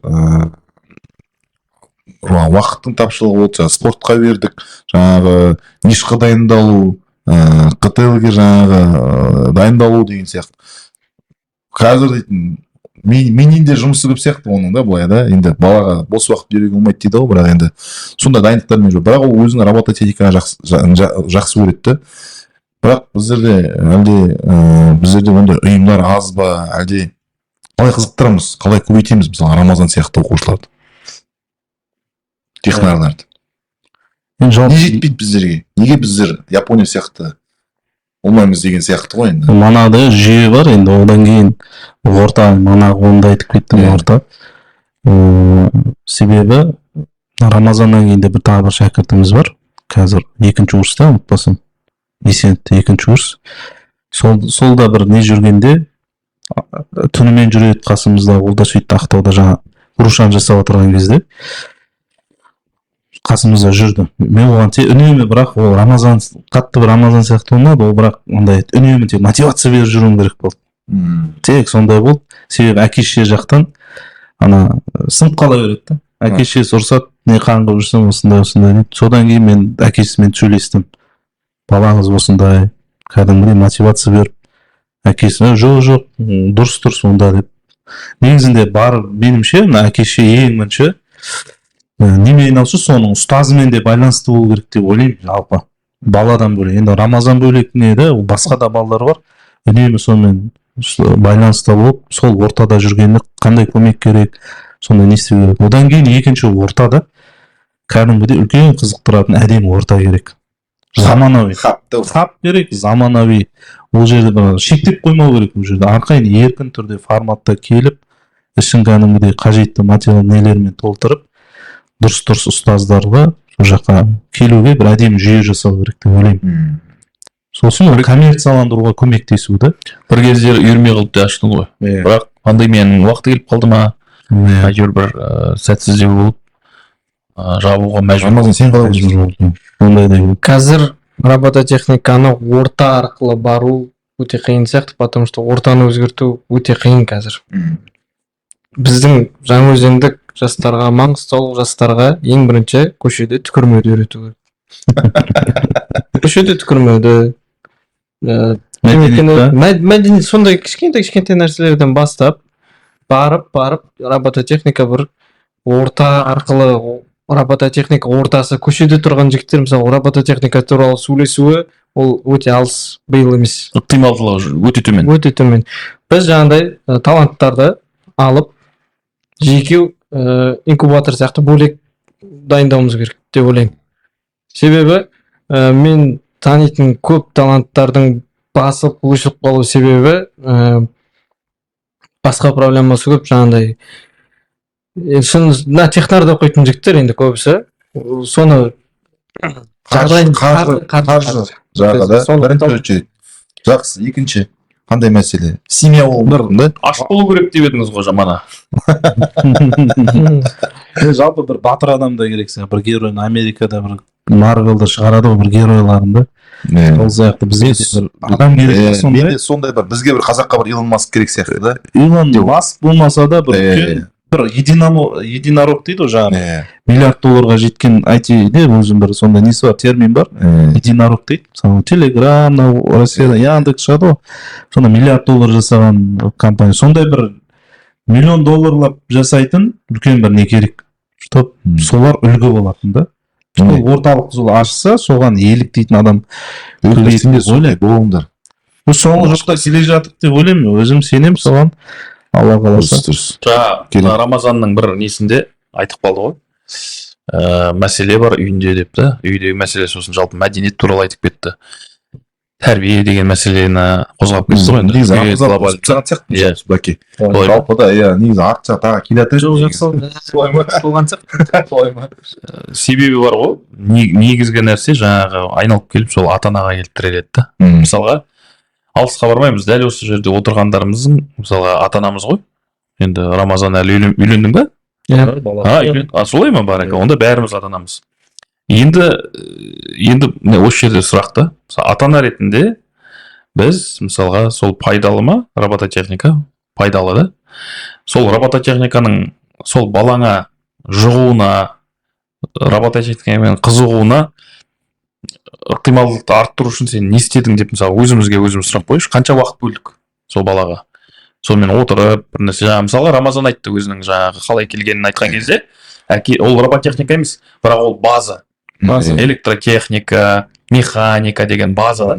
уақыттың тапшылығы болды, спортқа бердік, жаңағы нишқа дайындалу, қтл-ге жаңағы дайындалу деген сияқты. Қазір дейтін, менен де жұмысы көп сияқты оның да, былай да, енді балаға бос уақыт беруге болмайды дейді ғой, бірақ енді сондай дайындықтармен жүр. Бірақ ол өзінің робототехниканы жақсы көреді. Бірақ біздерде ондай ұйымдар аз ба, әлде қалай қызықтырамыз, қалай көбейтеміз, мысалы Рамазан сияқты оқушыларды, технарларды? Не жетпейді біздерге? Неге біздер Япония сияқты olmaymiz деген сияқты ғой енді. Манағыдай жүйе бар, енді одан кейін орта, манағы онда айтып кеттім, орта. Себебі Рамазаннан кейін де бір тағы бір шәкіртіміз бар. Қазір 2-ші курста, ұмытпасам. Бесентте 2-ші курс. Сол да бір не жүргенде түнімен жүреді қасымызда, ол да сөйтті Ақтауда жаңа Рушан жасап отырған кезде қасымызда жүрді. Мен оған үнемі, бірақ ол Рамазан, қатты бір Рамазан сияқты болмады, ол бірақ ондай үнемі тек мотивация беріп жүруім керек болды. Тек сондай болды. Себебі әке-шеше жақтан ана сынып қала береді. Әке-шешесі ұрсады, не қаңғып жүрсің, осындай дейді. Содан кейін мен әкесімен сөйлестім. Балаңыз осындай, кәдімгідей мотивация беріп, әкесіне жоқ, дұрыс онда деп. Негізінде бар, меніңше, әке-шеше ең бірінші немен айналысу, соның ұстазымен де байланысты болу керек деп ойлаймын, жалпы. Баладан бөлек. Енді Рамазан бөлек не де, басқа да балалар бар. Үнемі сонымен байланыста болып, сол ортада жүргенде қандай көмек керек, сонда не істеу керек. Одан кейін екінші ортада кәдімгідей үлкен қызықтыратын әдемі орта керек. Заманауи. Хаб керек, заманауи. Ол жерде бір шектеп қоймау керек, ол жерде арқайын еркін түрде форматта келіп, ішін кәдімгідей қажетті материал нелермен толтырып, дұрыс ұстаздарға сол жаққа келуге бір әдемі жүйе жасау керек деп ойлаймын. Сосын коммерцияландыруға көмектесуді. Бір кезде үйірме қылып та аштың ғой. Бірақ пандемияның уақыты келіп қалды ма? Әйтеуір бір сәтсіздеу болып жабуға мәжбүр. Рамазан, сен қалай жүрсің? Ондайдай. Қазір робототехниканы орта арқылы бару өте қиын сияқты, потому что ортаны өзгерту өте қиын қазір. Біздің жаңаөзендік жастарға, маңғыстаулық жастарға ең бірінші көшеде түкірмеуді үйрету керек. көшеде түкірмеуді мәдениет сондай кішкентай нәрселерден бастап барып робототехника бір орта арқылы робототехника ортасы көшеде тұрған жігіттер мысалы робототехника туралы сөйлесуі ол өте алыс биыл емес, ықтималдылығы өте төмен. Біз жаңағыдай таланттарды алып жеке инкубатор сияқты бөлек дайындауымыз керек деп ойлаймын. Себебі мен танитын көп таланттардың басып өшіп қалу себебі басқа проблемасы көп, жаңағыдай шын технарда оқитын жігіттер енді көбісі соны қаржы жағы да бірінші очередь. Жақсы, екінші қандай мәселе? Семья болу да? Аш болу керек деп едіңіз ғой жамана. Жалпы бір батыр адам да керек сияқты, бір герой. Америкада бір Марвелда шығарады ғой бір геройларында. Ол сияқты бізге бір адам керек. Сондай бір бізге бір қазаққа бір Илон Маск керек сияқты да. Илон Маск болмаса да бір единорог дейді ғой жаңағы. $1 миллиард жеткен IT-де өзім бір сондай несі бар, термин бар. Единорог дейді. Мысалы Telegram, Россияда Яндекс шығады ғой. Сонда $1 миллиард жасаған компания. Сондай бір $1 миллион жасайтын үлкен бір не керек. Чтоб солар үлгі болатын да. Сол орталық сол ашса, соған еліктейтін адам ойлай болыңдар. Соңғы жоқта келе жатып деп ойлаймын. Өзім сенем соған. Алла қаласа. Жаңа Рамазанның бір несінде айтып қалды ғой. Мәселе бар үйінде деп та. Үйдегі мәселе сосын жалпы мәдениет туралы айтып кетті. Тәрбие деген мәселені қозғап кетті ғой. Негізі жалпы да негізі арт жақтағы келатыр. Себебі бар ғой. Негізгі нәрсе жаңағы айналып келіп сол ата-анаға келіп тіреледі да. Мысалға алысқа бармаймыз, дәл осы жерде отырғандарымыздың мысалға ата-анамыз ғой. Енді Рамазан әлі үйлендің ба? Солай ма бар екен? Онда бәріміз ата-анамыз. Енді осы жерде сұрақты, ата-ана ретінде біз мысалға сол пайдалы ма робототехника? Пайдалы да. Сол робототехниканың сол балаңа жұғуына, робототехникамен қызығуына ықтималдықты арттыру үшін сен не істедің деп мысалы өзіміз сұрақ қойшы, қанша уақыт бөлдік сол балаға? Сонымен отырып бір нәрсе, жаңағы мысалға Рамазан айтты өзінің жаңағы қалай келгенін айтқан кезде, ол робототехника емес, бірақ ол база. Электротехника, механика деген база.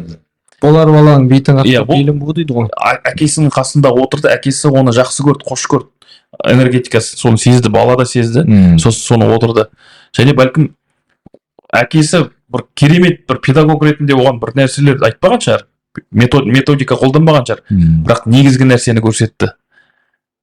Олар баланың бейтін қақпа белім бұл дейді ғой. Әкесінің қасында отырды, әкесі оны жақсы көрді, қош көрді. Энергетикасы соны сезді, бала да сезді, соны отырды. Және бәлкім әкесі бір керемет бір педагог ретінде оған бір нәрселерді айтпаған шығар, методика қолданбаған шығар, бірақ негізгі нәрсені көрсетті.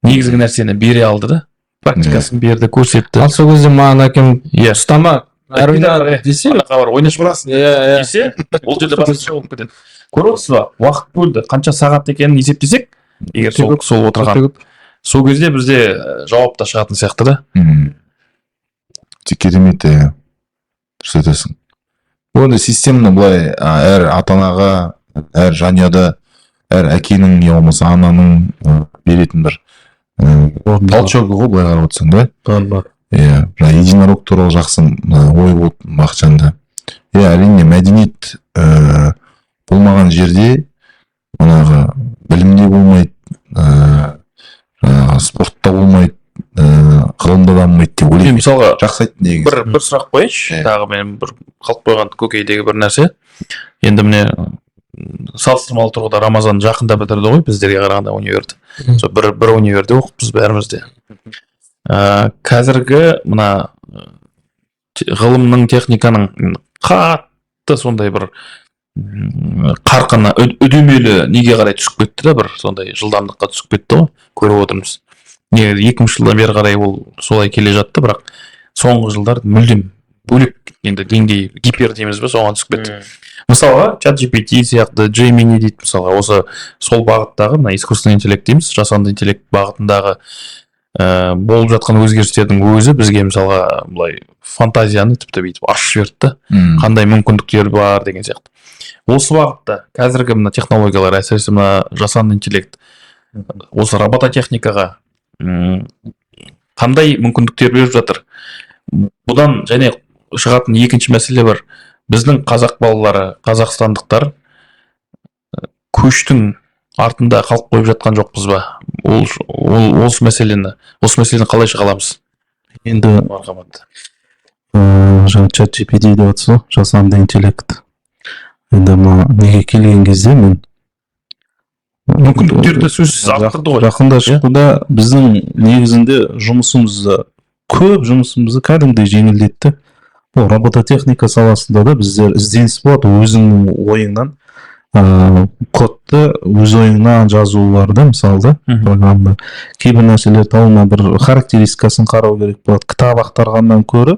Негізгі нәрсені бере алды да, практикасын берді, көрсетті. Ал сол кезде маған әкем ұстама, әр ойна десе, ойнаш барасың десе, ол жерде басқаша болып кетеді. Көріп отырсыз ба, уақыт бөлді, қанша сағат екенін есептесек, егер сол отырған, сол кезде бізде жауап та шығатын сияқты да. Керемет, дұрыс айтасың. Онда системаны былай әр ата-анаға, әр жанұяда, әр әкенің не болмаса ананың беретін бір толчогы ғой былай қарап отырсаң да. Бар. Единорог туралы жақсы ой болды Бақытжанда. Әрине мәдениет болмаған жерде манағы білімде болмайды, спортта болмайды, ғылымда дамымайды деп ойлаймын. Мысалға жақсы айттың негізі. Бір сұрақ қойайыншы, тағы мен бір қалып қойған көкейдегі бір нәрсе. Енді міне салыстырмалы тұрғыда Рамазан жақында бітірді ғой біздерге қарағанда универді. Бір универде оқыппыз бәріміз де. Қазіргі мына ғылымның, техниканың қатты сондай бір қарқына үдемелі неге қарай түсіп кетті да, бір сондай жылдамдыққа түсіп кетті ғой, көріп отырмыз. Негізі 2000 жылдан бері қарай ол солай келе жатты, бірақ соңғы жылдар мүлдем бөлек енді деңгей гипер дейміз бе, соған түсіп кетті. Мысалға ChatGPT сияқты, Gemini дейді мысалға, осы сол бағыттағы мына искусственный интеллект дейміз, жасанды интеллект бағытындағы болып жатқан өзгерістердің өзі бізге мысалға былай фантазияны тіпті бүйтіп ашып жіберді, қандай мүмкіндіктер бар деген сияқты. Осы бағытта қазіргі мына технологиялар, әсіресе мына жасанды интеллект, осы робототехникаға қандай мүмкіндіктер беріп жатыр? Бұдан және шығатын екінші мәселе бар. біздің қазақ балалары, қазақстандықтар көштің артында қалып қойып жатқан жоқпыз ба? Осы мәселені қалай шыға аламыз? Енді Мархамат. жаңа чат GPT деп жатсыз ғой, жасанды интеллект. Енді неге келген кезде мен мүмкіндіктерді сөзсіз арттырды ғой. жақында шыққанда біздің негізінде көп жұмысымызды кәдімгідей жеңілдетті. Бұл робототехника саласында да біздер ізденіс болады, өзіңнің ойыңнан кодты өз ойыңнан жазуларды, мысалы да программада кейбір нәрселер талына бір характеристикасын қарау керек болады. Кітап ақтарғаннан көрі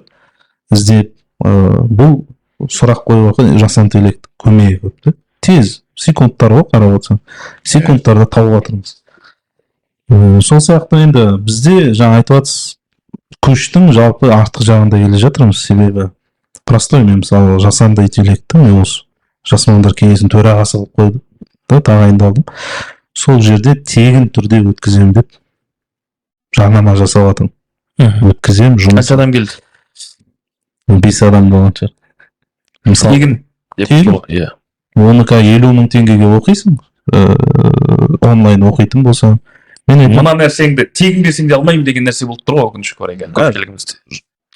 іздеп бұл сұрақ қоюға жасанды интеллект көмегі көп та. Тез секундтар ғой, қарап отырсаң секундтарда тауып жатырмыз. Сол сияқты енді бізде жаңа айтып жатсыз, көштің жалпы артық жағында келе жатырмыз. Себебі простой, мен мысалы жасанды интеллектті мен осы жас мамандар кеңесінің төрағасы қылып қойдым да, тағайындалдым. Сол жерде тегін түрде өткіземін деп жарнама жасап жатырмын. Өткіземін, жұмыс. Қанша адам келді? 5 адам болған шығар. Мысалы Тегін деп тегін? иә. Оны 50 мың теңгеге оқисың, онлайн оқитын болсаң. Мына нәрсеңді тегін берсең де алмаймын деген нәрсе болып тұр ғой, өкінішке орай көпшілігімізде.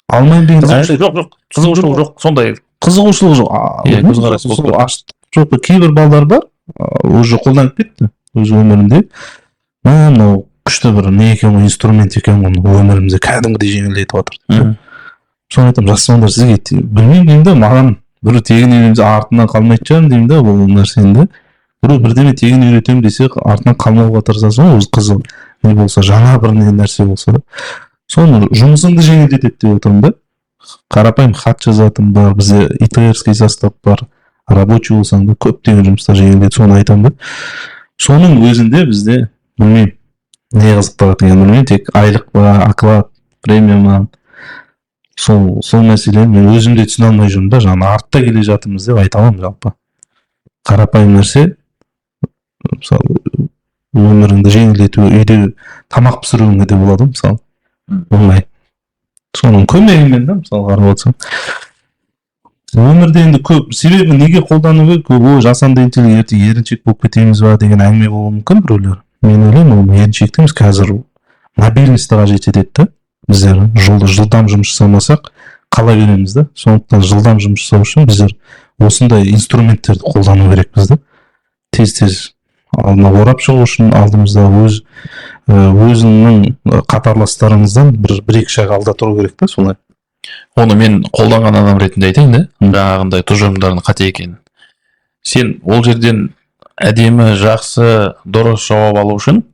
Алмаймын деген Жоқ, қызығушылық жоқ, сондай қызығушылық жоқ. Иә, көзқарас болып тұр. Жоқ, кейбір балдар бар, уже қолданып кетті өз өмірінде. Мынау күшті бір не екен ғой, инструмент екен ғой, өмірімізде кәдімгідей жеңілдетіп жатыр. Соны айтамын, жас мамандар сізге білмеймін деймін да, маған бір тегін үйренсе артынан қалмайтын шығармын деймін да, бұл нәрсені. Біреу бірдеме тегін үйретемін десе, артынан қалмауға тырысасың, өзі қызыл не болса, жаңа бір нәрсе болса да. Соны жұмысыңды жеңілдетеді деп отырмын да. Қарапайым хат жазатын бар, бізде ИТРский состав бар, рабочий болсаң да көптеген жұмыстар жеңілдетеді, соны айтамын да. Соның өзінде бізде білмеймін, не қызықтырады екен білмеймін, тек айлық па, оклад, премия ма. Сол мәселені мен өзім де түсіне алмай жүрмін да, жаңа артта келе жатырмыз деп айта аламын жалпы. Қарапайым нәрсе, мысалы өміріңді жеңілдету, үйде тамақ пісіруіңе де болады, мысалы. Оңай. Соның көмегімен да, мысалы қарап отырсаң. Өмірде енді көп, себебі неге қолдану керек? Жасанды интеллект еріншек болып кетеміз ба деген әңгіме болуы мүмкін біреулер. Мен ойлаймын, ол еріншек емес, қазір мобильность қажет етеді да. Біздер жылдам жұмыс жасамасақ қала береміз да. Сондықтан жылдам жұмыс жасау үшін біздер осындай инструменттерді қолдану керекпіз да. Тез алдына орап шығу үшін алдымызда өзінің қатарластарыңыздан бір-екі шаг алда тұру керек та, солай. Оны мен қолданған адам ретінде айтайын да, жаңағындай тұжырымдардың қате екенін. Сен ол жерден әдемі, жақсы, дұрыс жауап алу үшін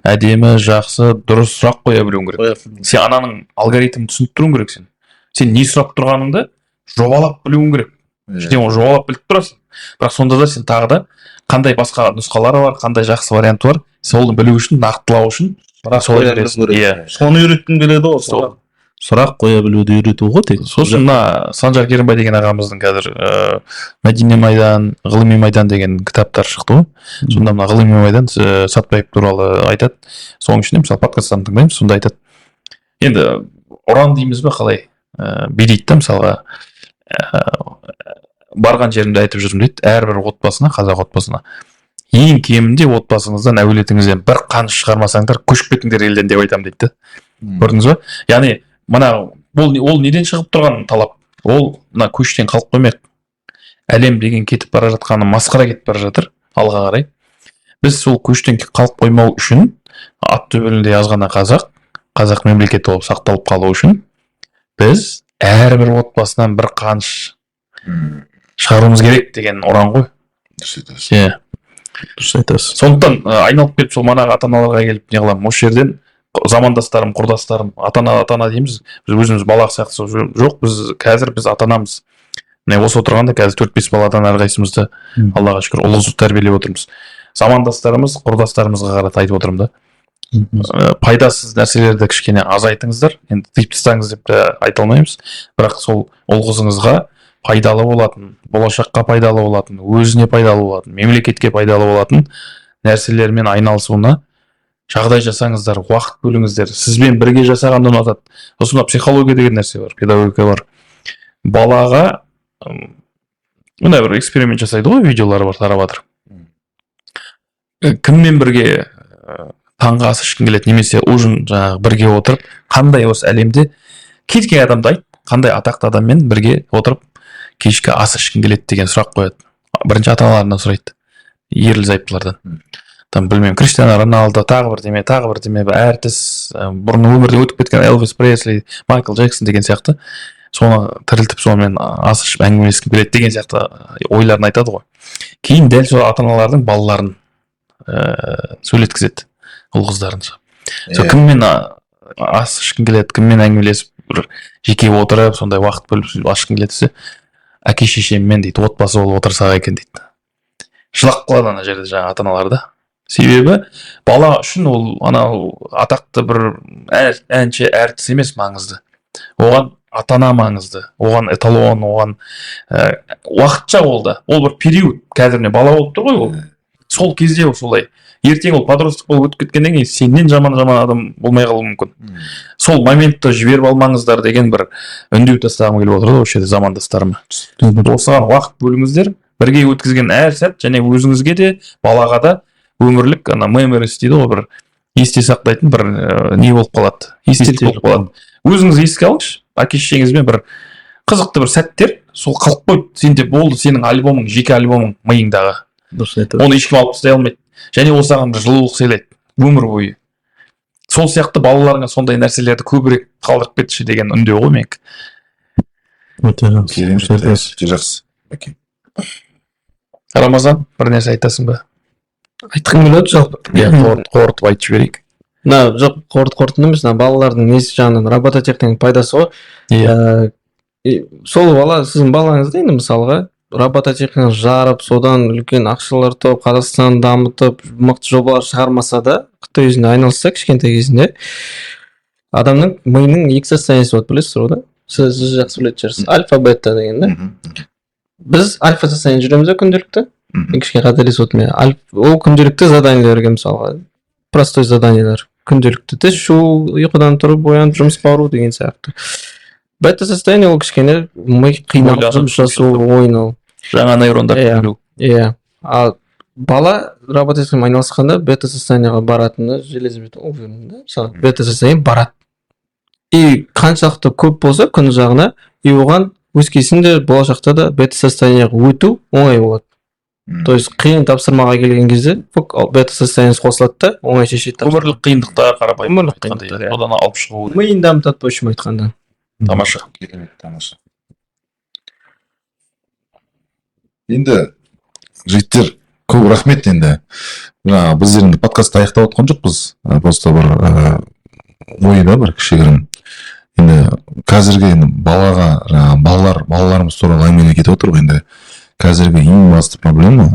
әдемі, жақсы, дұрыс сұрақ қоя білуің керек. Сен ананың алгоритмін түсініп тұруың керек сен. Сен не сұрап тұрғаныңды жобалап білуің керек. Сен оны жобалап біліп тұрасың. Бірақ сонда да сен тағы да қандай басқа нұсқалары бар, қандай жақсы варианты бар, сол білу үшін, нақтылау үшін солай бересің. Иә. Соны үйреткім келеді ғой. Сұрақ қоя білуді үйрету ғой тек. Сосын мына Санжар Керімбай деген ағамыздың қазір Мәдени майдан, ғылыми майдан деген кітаптар шықты ғой. Сонда мына ғылыми майдан Сатпаев туралы айтады. Соның ішінде мысалы подкасттарын тыңдаймыз, сонда айтады. Енді ұран дейміз бе қалай? Билейді да мысалға барған жерімде айтып жүрмін дейді. Әрбір отбасына, қазақ отбасына ең кемінде отбасыңыздан, әулетіңізден бір қаныш шығармасаңдар, көшіп кетіңдер елден деп айтамын дейді. Көрдіңіз ба? Яғни мына ол неден шығып тұрған талап? Ол мына көштен қалып қоймайық. Әлем деген кетіп бара жатқаны масқара кетіп бара жатыр алға қарай. Біз сол көштен қалып қоймау үшін ат төбелінде жазғаны қазақ мемлекеті болып сақталып қалу үшін біз әрбір отбасынан бір қаныш шығаруымыз керек деген ұран ғой. Дұрыс айтасыз. Сондықтан айналып келіп сол манағы ата-аналарға келіп не қыламын, осы жерден замандастарым, құрдастарым, ата-ана дейміз, біз өзіміз бала сияқты жоқ, біз ата-анамыз. Міне осы отырғанда қазір 4-5 баладан әрқайсымызды Аллаға шүкір ұлы тәрбиелеп отырмыз. Замандастарымыз, құрдастарымызға қарата айтып отырмын да. Пайдасыз нәрселерді кішкене азайтыңыздар. Енді тыйып тастаңыз деп айта алмаймыз, бірақ сол ұл қызыңызға пайдалы болатын, болашаққа пайдалы болатын, өзіне пайдалы болатын, мемлекетке пайдалы болатын нәрселермен айналысуына жағдай жасаңыздар, уақыт бөліңіздер. Сізбен бірге жасағанды ұнатады. Сосын психология деген нәрсе бар, педагогика бар. Балаға мына бір эксперимент жасайды ғой, видеолар бар тарап жатыр. Кіммен бірге таңғы ас ішкің келеді, немесе ужин жаңағы бірге отырып, қандай осы әлемде кез келген адамды айт, қандай атақты адаммен бірге отырып кешкі ас ішкің келеді деген сұрақ қояды. Бірінші ата-аналарынан сұрайды, ерлі зайыптылардан. Там білмеймін, Криштиану Роналдо, тағы бірдеме, бір әртіс, бұрын өмірден өтіп кеткен Элвис Пресли, Майкл Джексон деген сияқты, соны тірілтіп сонымен ас ішіп әңгімелескім келеді деген сияқты ойларын айтады ғой. Кейін дәл сол ата-аналардың балаларын сөйлеткізеді, ұл қыздарын. Сол кіммен ас ішкің келеді, кіммен әңгімелесіп, бір жеке отырып, сондай уақыт бөліп ашқың келеді, әке шешеммен дейді, отбасы болып отырсақ екен дейді. Жылап қалады ана жерде жаңа ата-аналарда. Себебі бала үшін ол анау атақты бір әнші, әртіс емес маңызды. Оған ата-ана маңызды, оған эталон, оған уақытша олда. Ол бір период, қазір бала болып тұр ғой ол. Сол кезде солай. Ертең ол подростық болып өтіп кеткеннен кейін сенен жаман адам болмай қалуы мүмкін. Сол моментті жіберіп алмаңыздар деген бір үндеу тастағым келіп отыр осы жерде замандастарыма. Осыған уақыт бөліңіздер, бірге өткізген әр сәт және өзіңізге де балаға да өмірлік ана memories дейді ғой, бір есте сақтайтын бір не болып қалады, естелік болып қалады. Өзіңіз еске алыңызшы, әке шешеңізбен бір қызықты бір сәттер, сол қалып қойды, сенде болды, сенің альбомың, жеке альбомың миыңдағы. Оны ешкім алып тастай алмайды. Және ол саған бір жылулық сыйлайды өмір бойы. Сол сияқты балаларыңа сондай нәрселерді көбірек қалдырып кетші деген үндеу ғой менікі. Өте жақсы. Рамазан, бір нәрсе айтасың ба? Айтқым келеді жалпы. Қорытып айтып жіберейік. Жоқ, қорытынды емес, балалардың несі жағынан робототехниканың пайдасы ғой. Сол бала, сіздің балаңызды енді мысалға робототехниканы жарып, содан үлкен ақшалар тауып, Қазақстан дамытып, мықты жобалар шығармаса да, Қытай өзінде айналысса кішкентай кезінде, адамның миының екі состояниесі болады, білесіз ғой да? Сіз жақсы білетін шығарсыз. Альфа, бета деген да. Біз альфа состояние жүреміз де күнделікті. Кішкене қателесіп отырмын. Ол күнделікті заданиелерге мысалға, простой заданиелер. Күнделікті ішу, ұйқыдан тұрып, оянып, жұмыс бару деген сияқты. Бета состояние ол кішкене ми қиналып жұмыс жасау, ойнау. Жаңа нейрондар. Иә. Ал бала робототехникамен айналысқанда бета состояниеға баратыны железобет ол жерінде. Мысалы, бета состояние барады. И қаншалықты көп болса күн жағына, и оған өз кезінде болашақта да бета состояниеға өту оңай болады. То есть қиын тапсырмаға келген кезде бета состояниесі қосылады да оңай шешеді. Өмірлік қиындықтар қарапайым. Өмірлік қиындықтар. Одан алып шығу. Миын дамытады, былайша айтқанда. Тамаша. Тамаша. Енді жігіттер көп рахмет. Енді жаңағы біздер енді подкастты аяқтап отқан жоқпыз, просто бір ой да бір кішігірім. Енді қазіргі енді балаға жаңағы балаларымыз туралы әңгіме кетіп отыр ғой. Енді қазіргі ең басты проблема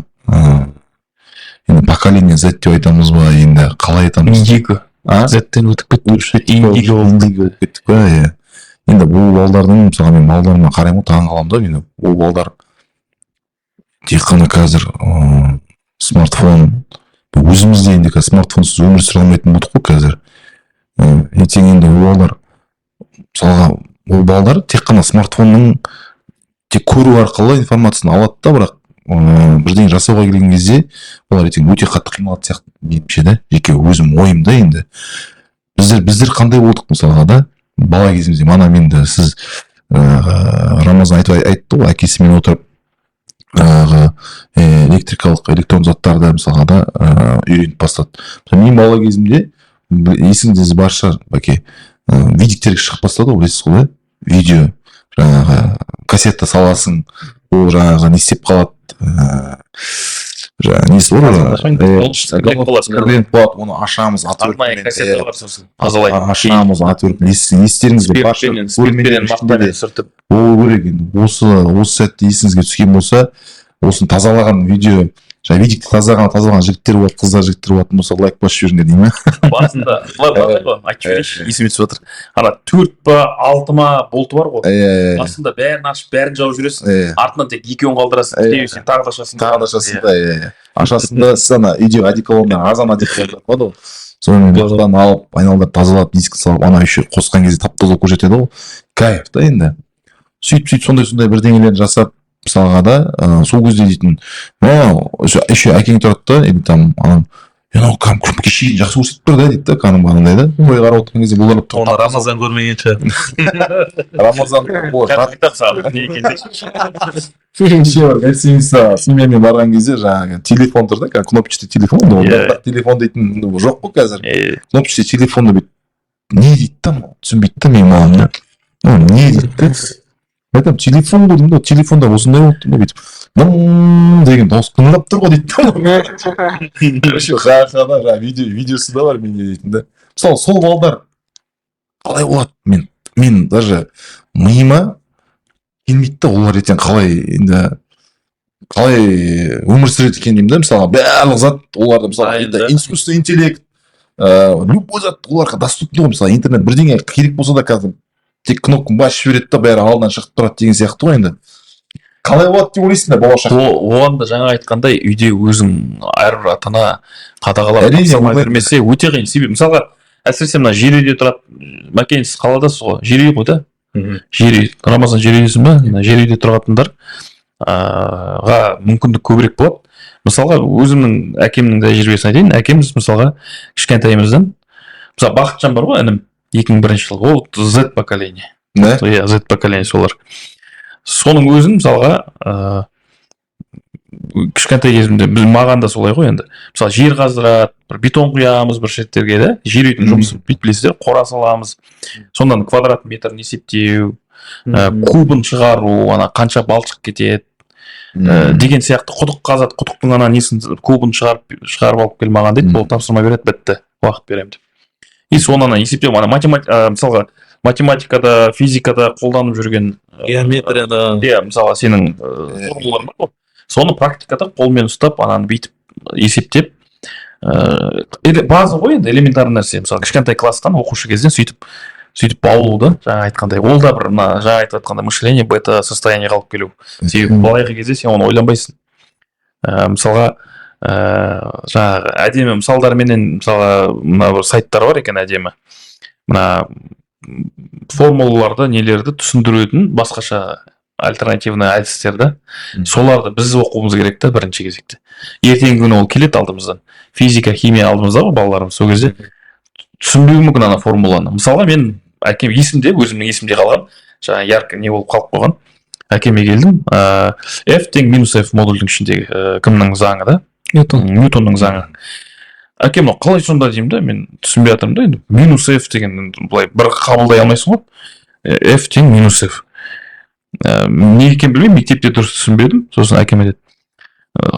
енді поколение Z деп айтамыз ба, енді қалай айтамыз? Индиго. Z-тен өтіп кеттік. Индиго болып кеттік па, иә. Енді бұл балдардың, мысалы мен балдарыма қараймын, таң қаламын да, енді бұл балдар тек қана қазір смартфон, өзімізде енді смартфонсыз өмір сүре алмайтын болдық қой қазір. Ертең енді ол балдар, мысалға ол балдар тек қана смартфонның тек көру арқылы информацияны алады да, бірақ бірдеңе жасауға келген кезде олар ертең өте қатты қиналатын сияқты меніңше да, жеке өзім ойымда. Енді біздер қандай болдық мысалға да, бала кезімізде, мана менді сіз Рамазан айтты ғой, әкесімен отырып электрон заттарды мысалға да үйреніп бастады. Мен бала кезімде есіңізде бар шығар, бәке, видиктерге шығып бастады ғой, білесіз ғой, видео жаңағы кассета саласың, ол жаңағы не істеп қалады, несі бар ғой, оны ашамыз, ашамыз, естеріңізге ол керек. Осы сәтте есіңізге түскен болса, осыны тазалаған видео, видикті тазалаған жігіттер болады, қыздар жігіттер болады, болса лайк басып жіберіңдер дей ма? Басында айтып жіберейінші, есіме түсіп отыр. Ана 4 па 6 ма болты бар ғой, басында бәрін ашып бәрін жауып жүресің, артынан тек 2-ін қалдырасың, сен тағы да ашасың. Ашасында сіз ана үйде одеколоннан азан одеколон болады ғой, сонымен бақтан алып айналдырып тазалап диск салып ана еще қосқан кезде тап-таза болып көрсетеді ғой, кайф та. Енді сөйтіп сондай бірдеңелерді жасап, мысалға да сол кезде дейтін еще әкең тұрады да или там анам анау кәдімгі шейін жақсы көрсетіп тұр да дейді да кәдімгі анандай да той қарап отырған кезде бұлар Оны Рамазан көрмеген шығар. Рамазан Фильм. гостиница семьямен барған кезде жаңағы телефон тұр да кнопочный телефон телефон дейтін жоқ қой қазір кнопочный телефонды бүйтіп не дейді да түсінбейді да менің мамам да не дейді да айтамын телефон ғой деймін да телефонда осындай болды да бүйтіп деген дауыс тыңдап тұр ғой дейді да еще жаңағы видеосы да бар менде дейтін да мысалы сол балдар қалай болады мен даже миыма келмейді да олар ертең қалай өмір сүреді екен деймін да мысалға барлық зат оларда мысалға искусственный интеллект любой зат оларға доступны ғой мысалы интернет бірдеңе керек болса да қазір тек кнопканы басып жібереді да бәрі алдынан шығып тұрады деген сияқты ғой енді қалай болады деп ойлайсың да болашақ оған да жаңа айтқандай үйде өзің әрбір ата ана қадағалап әрине бермесе өте қиын себебі мысалға әсіресе мына жер үйде тұрады мәкең сіз қаладасыз ғой жер үй ғой да жер үй Рамазан жер үйдесің ба жер үйде тұрғандарға мүмкіндік көбірек болады мысалға өзімнің әкемнің тәжірибесін айтайын әкеміз мысалға кішкентайымыздан мысалы Бақытжан бар ғой інім 2001 жылғы ол Z поколение иә Z поколение солар соның өзін мысалға кішкентай кезімде маған да солай ғой енді мысалы жер қаздырады бір бетон құямыз бір шеттерге да жер үйдің жұмысы бүйтіп білесіздер қора саламыз сондан квадрат метрін есептеу кубын шығару ана қанша балшық кетеді деген сияқты құдық қазады құдықтың ана несін кубын шығарып алып кел маған дейді ол тапсырма береді бітті уақыт беремін деп и соны ана есептеу ана мысалға математикада физикада қолданып жүрген Геометрияда иә мысалы сенің формулалар бар ғой соны практикада қолмен ұстап ананы бүйтіп есептеп база ғой енді элементарный нәрсе мысалы кішкентай класстан оқушы кезден сөйтіп баулуды жаңа айтқандай ол да бір мына жаңа айтып жатқандай мышление бета состояние қалып келу себебі былайғы кезде сен оны ойланбайсың мысалға жаңағы әдемі мысалдарменен мысалға мына бір сайттар бар екен әдемі мына формулаларды нелерді түсіндіретін басқаша альтернативный әдістерді соларды біз оқуымыз керек та бірінші кезекте ертеңгі күні ол келеді алдымыздан физика химия алдымызда ғой балаларымыз сол кезде түсінбеуі мүмкін ана формуланы мысалға мен әкем есімде өзімнің есімде қалған жаңа ярко не болып қалып қойған әкеме келдім F тең минус F модульдің ішіндегі кімнің заңы да Ньютонның заңы әкем қалай сонда деймін да мен түсінбей жатырмын да енді минус F деген былай бір қабылдай алмайсың ғой F тең минус F не екенін білмеймін мектепте дұрыс түсінбедім сосын әкем айтады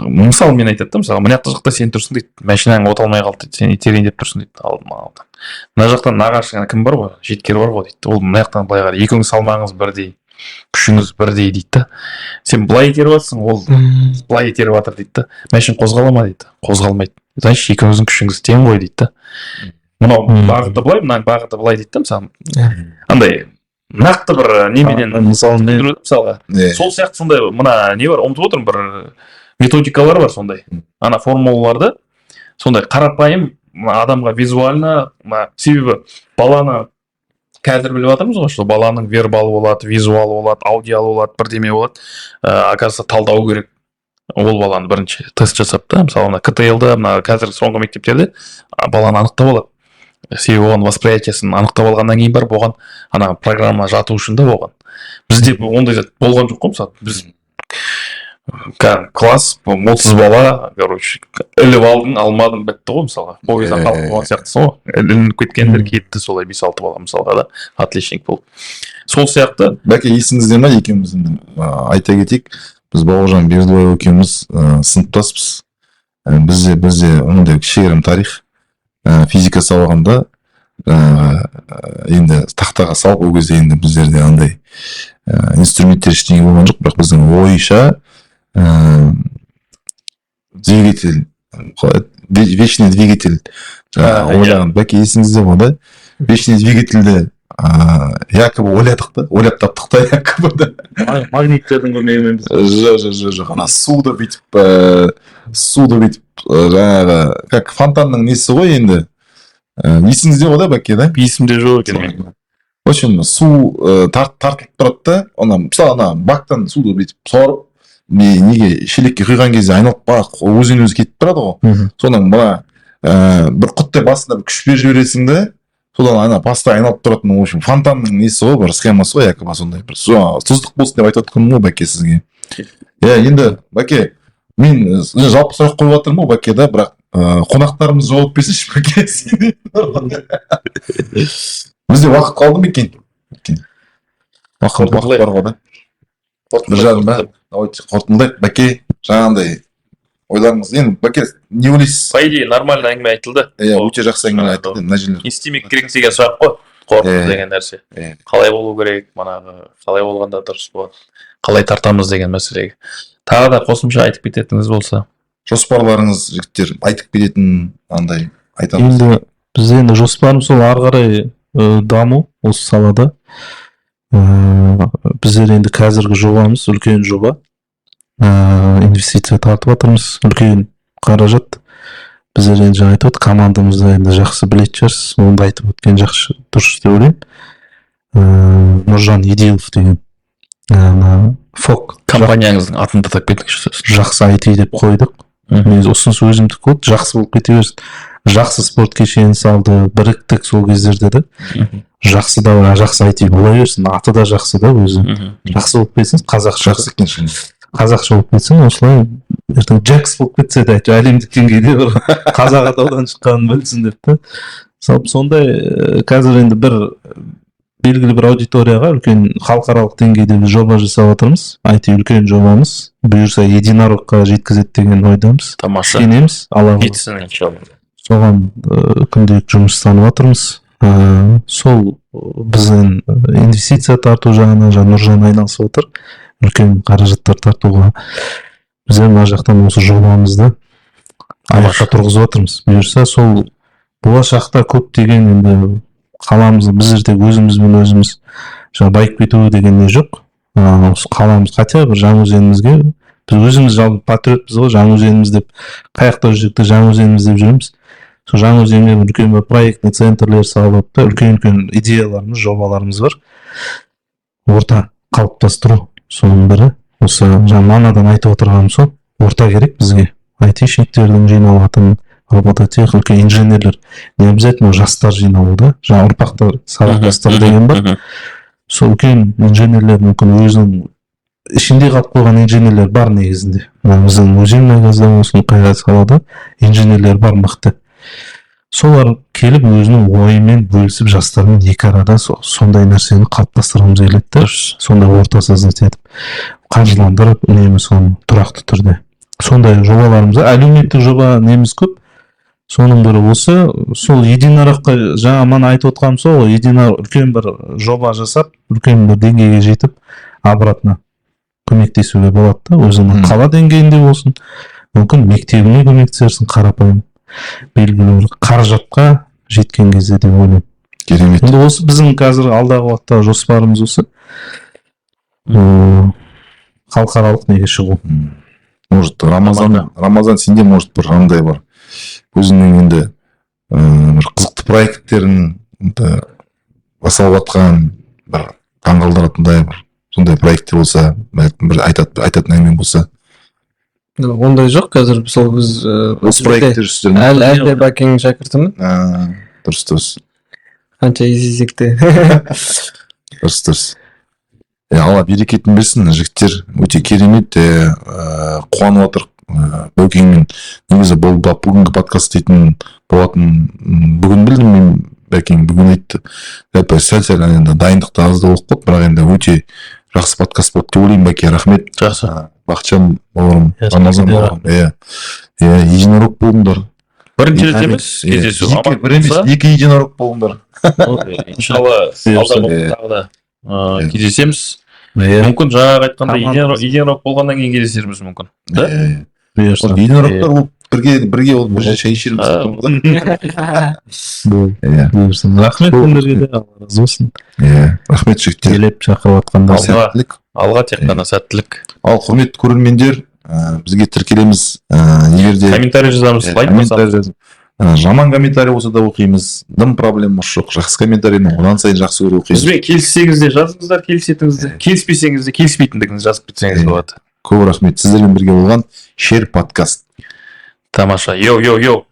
мысалы мен айтады да мысалы мына жақта сен тұрсың дейді машинаң от алмай қалды дейді сен итерейін деп тұрсың дейді алдыма мына жақтан нағашы кім бар ғой жеткер бар ғой дейді ол мына жақтан былай қарай екеуіңіз салмағыңыз бірдей күшіңіз бірдей дейді да сен былай итеріп жатрсың ол былай итеріп жатыр дейді да машина қозғала ма дейді қозғалмайды значит екеуіңіздің күшіңіз тең ғой дейді да мынау бағыты былай мынаның бағыты былай дейді да мысалы андай нақты бір неменен мысалға сол сияқты сондай мына не бар ұмытып отырмын бір методикалар бар сондай ана формулаларды сондай қарапайым адамға визуально себебі баланы қазір біліп жатырмыз ғой что баланың вербалы болады визуалы болады аудиалы болады бірдеме болады оказывается талдау керек ол баланы бірінші тест жасап та мысалы мына КТЛ-да мына қазір соңғы мектептерде баланы анықтап алады себебі оған восприятиясын анықтап алғаннан кейін барып оған ана программа жату үшін да оған бізде ондай зат болған жоқ қой мысалы біз класс 30 бала короче іліп алдың алмадың бітті ғой мысалға повестан қалып қойған сияқтысың ғой ілініп кеткендер кетті солай 5-6 бала мысалға да отличник болып сол сияқты бәке есіңізде ма екеуміздің айта кетейік біз бауыржан бердібаев екеуміз сыныптаспыз бізде ондай кішігірім тарих физика сабағында енді тақтаға салып ол кезде енді біздерде андай инструменттер ештеңе болған жоқ бірақ біздің ойша двигатель вечный двигатель ойлаған бәке есіңізде ғой да вечный двигательді якобы ойладық та ойлап таптық та якобы да магниттердің көмегімен жоқ ана суды бүйтіп жаңағы как фонтанның несі ғой енді есіңізде ғой да бәке да есімде жоқ екен в общем су тартылып тұрады да ана мысалы ана бактан суды бүйтіп сорып неге шелекке құйған кезде айналып барып өзінен өзі кетіп тұрады ғой. Содан мына бір құттай басында бір күш беріп жібересің де, содан ана паста айналып тұратын, в общем, фонтанның несі ғой, бір схемасы ғой, якобы сондай бір тұздық болсын деп айтып жатқаным ғой Бәке сізге. Енді Бәке, мен жалпы сұрақ қойып жатырмын ғой Бәке да, бірақ қонақтарымыз жауап берсінші Бәке. Бізде уақыт қалды ма екен? Уақыт бар ғой да. Бір жарым ба? Давайте қорытындылайық. Бәке, жаңағындай ойларыңыз. Енді Бәке, не ойлайсыз? По идее, нормально әңгіме айтылды. Өте жақсы әңгіме айтылды. Мына жерлер. Не істемек керек деген сұрақ қой. Қорытынды деген нәрсе. Қалай болу керек, манағы, қалай болғанда дұрыс болады. Қалай тартамыз деген мәселеге. Тағы да қосымша айтып кететіңіз болса. Жоспарларыңыз, жігіттер, айтып кететін андай айтамыз. Енді біз енді жоспарымыз сол ары қарай даму осы салада. Біздер енді қазіргі жобамыз үлкен жоба. Инвестиция тартып жатырмыз, үлкен қаражат. Біздер енді жаңа айтып отыр, командамызда енді жақсы білетін шығарсыз, оны да айтып өткен жақсы дұрыс деп ойлаймын. Нұржан Идилов деген фок Компанияңыздың атын да атап кетіңізші. жақсы IT деп қойдық. Мен ұсыныс өзімдікі болды, жақсы болып кете берсін. Жақсы спорт кешенін салды, біріктік сол кездерде де. Жақсы да бар, жақсы IT бола берсін, аты да жақсы да өзі. Жақсы болып кетсін, қазақша. Жақсы екен шын. Қазақша болып кетсін, осылай ертең Джекс болып кетсе де айтты, әлемдік деңгейде бір қазақ атаудан шыққанын білсін деп та. Сондай қазір енді бір белгілі бір аудиторияға үлкен халықаралық деңгейде біз жоба жасап жатырмыз. IT үлкен жобамыз. Бұйырса единорогқа жеткізеді деген ойдамыз. Тамаша. Сенеміз. Жетсін иншалла. Соған күнделік жұмыстанып жатырмыз. Сол біздің инвестиция тарту жағына Нұржан айналысып отыр. Үлкен қаражаттар тартуға. Біз мына жақтан осы жобамызды аяққа тұрғызып жатырмыз. Бұйырса сол болашақта көптеген енді қаламыз, біздер тек өзімізбен өзіміз байып кету деген не жоқ. Қаламыз хотя бір Жаңаөзенімізге, біз өзіміз жалпы патриотпыз ғой, Жаңаөзеніміз деп, қаяқта жүректе Жаңаөзеніміз деп жүреміз. Сол Жаңаөзенге үлкен бір проектный центрлер салып, үлкен идеяларымыз, жобаларымыз бар. Орта қалыптастыру соның бірі. Осы манадан айтып отырғаным сол, орта керек бізге. айтишниктердің жиналатын, робототех, үлкен инженерлер, не обязательно жастар жиналу да, жаңа ұрпақтар, сабақтастар деген бар. Сол үлкен инженерлер мүмкін өзінің ішінде қалып қойған инженерлер бар негізінде. Біздің Өзенмайгазда болсын, қай салада инженерлер бар мықты. Солар келіп өзінің ойымен бөлісіп жастармен екі арада сондай нәрсені қалыптастырғымыз келеді. Сондай орта создать етіп, қаржыландырып, үнемі соны тұрақты түрде. Сондай жобаларымызда әлеуметтік жоба неміз көп. Соның бірі осы, сол единорогқа жаңа мана айтып отқаным сол, единорог үлкен бір жоба жасап, үлкен бір деңгейге жетіп, обратно көмектесуге болады да, өзінің қала деңгейінде болсын, мүмкін мектебіне көмектесерсің, қарапайым белгілі бір қаражатқа жеткен кезде деп ойлаймын. Керемет. Енді осы біздің қазір алдағы уақытта жоспарымыз осы. Халықаралық неге шығу. Может, Рамазан сенде может бір андай бар. Өзінің енді бір қызықты проекттерін жасап жатқан, бір таңғалдыратындай бір сондай проекттер болса, бір айтатын әңгіме болса. Ондай жоқ, қазір сол біз осы проекттер үстінде әлде Бәкеңнің шәкіртімін. Дұрыс. Қанша іздесек те. Дұрыс. Алла берекетін берсін, жігіттер өте керемет, қуанып отыр. Бәкеңмен негізі бұл бүгінгі подкаст дейтін болатын, бүгін білдім мен, Бәкең бүгін айтты. Сәл енді дайындықта азды болып қалды, бірақ енді өте жақсы подкаст болды деп ойлаймын. Бәке, рахмет. Жақсы. Бақытжан бауырым, Рамазан бауырым. Единорог болыңдар. Бірінші рет емес, кездесу. Бір емес, екі единорог болыңдар. Иншалла, алдағы тағы да кездесеміз. Мүмкін жаңағы айтқанда единорог болғаннан кейін кездесерміз мүмкін. Единорогтар бірге ол бір шай ішерміз. Рахмет күндерге де, Алла разы болсын. Рахмет жігіттер. Келіп шақырып жатқандар. Алға тек қана сәттілік. Ал құрметті көрермендер, бізге тіркелеміз, егерде комментарий жазамыз, лайк басамыз. Жаман комментарий болса да оқимыз, дым проблемасы жоқ. Жақсы комментарийні одан сайын жақсы көріп оқимыз. Бізбен келіссеңіз де жазыңыздар, келісетіңіз де, келіспесеңіз де келіспейтіндігіңізді жазып кетсеңіз болады. көп рахмет. Сіздермен бірге болған Шер подкаст. Тамаша. Йоу.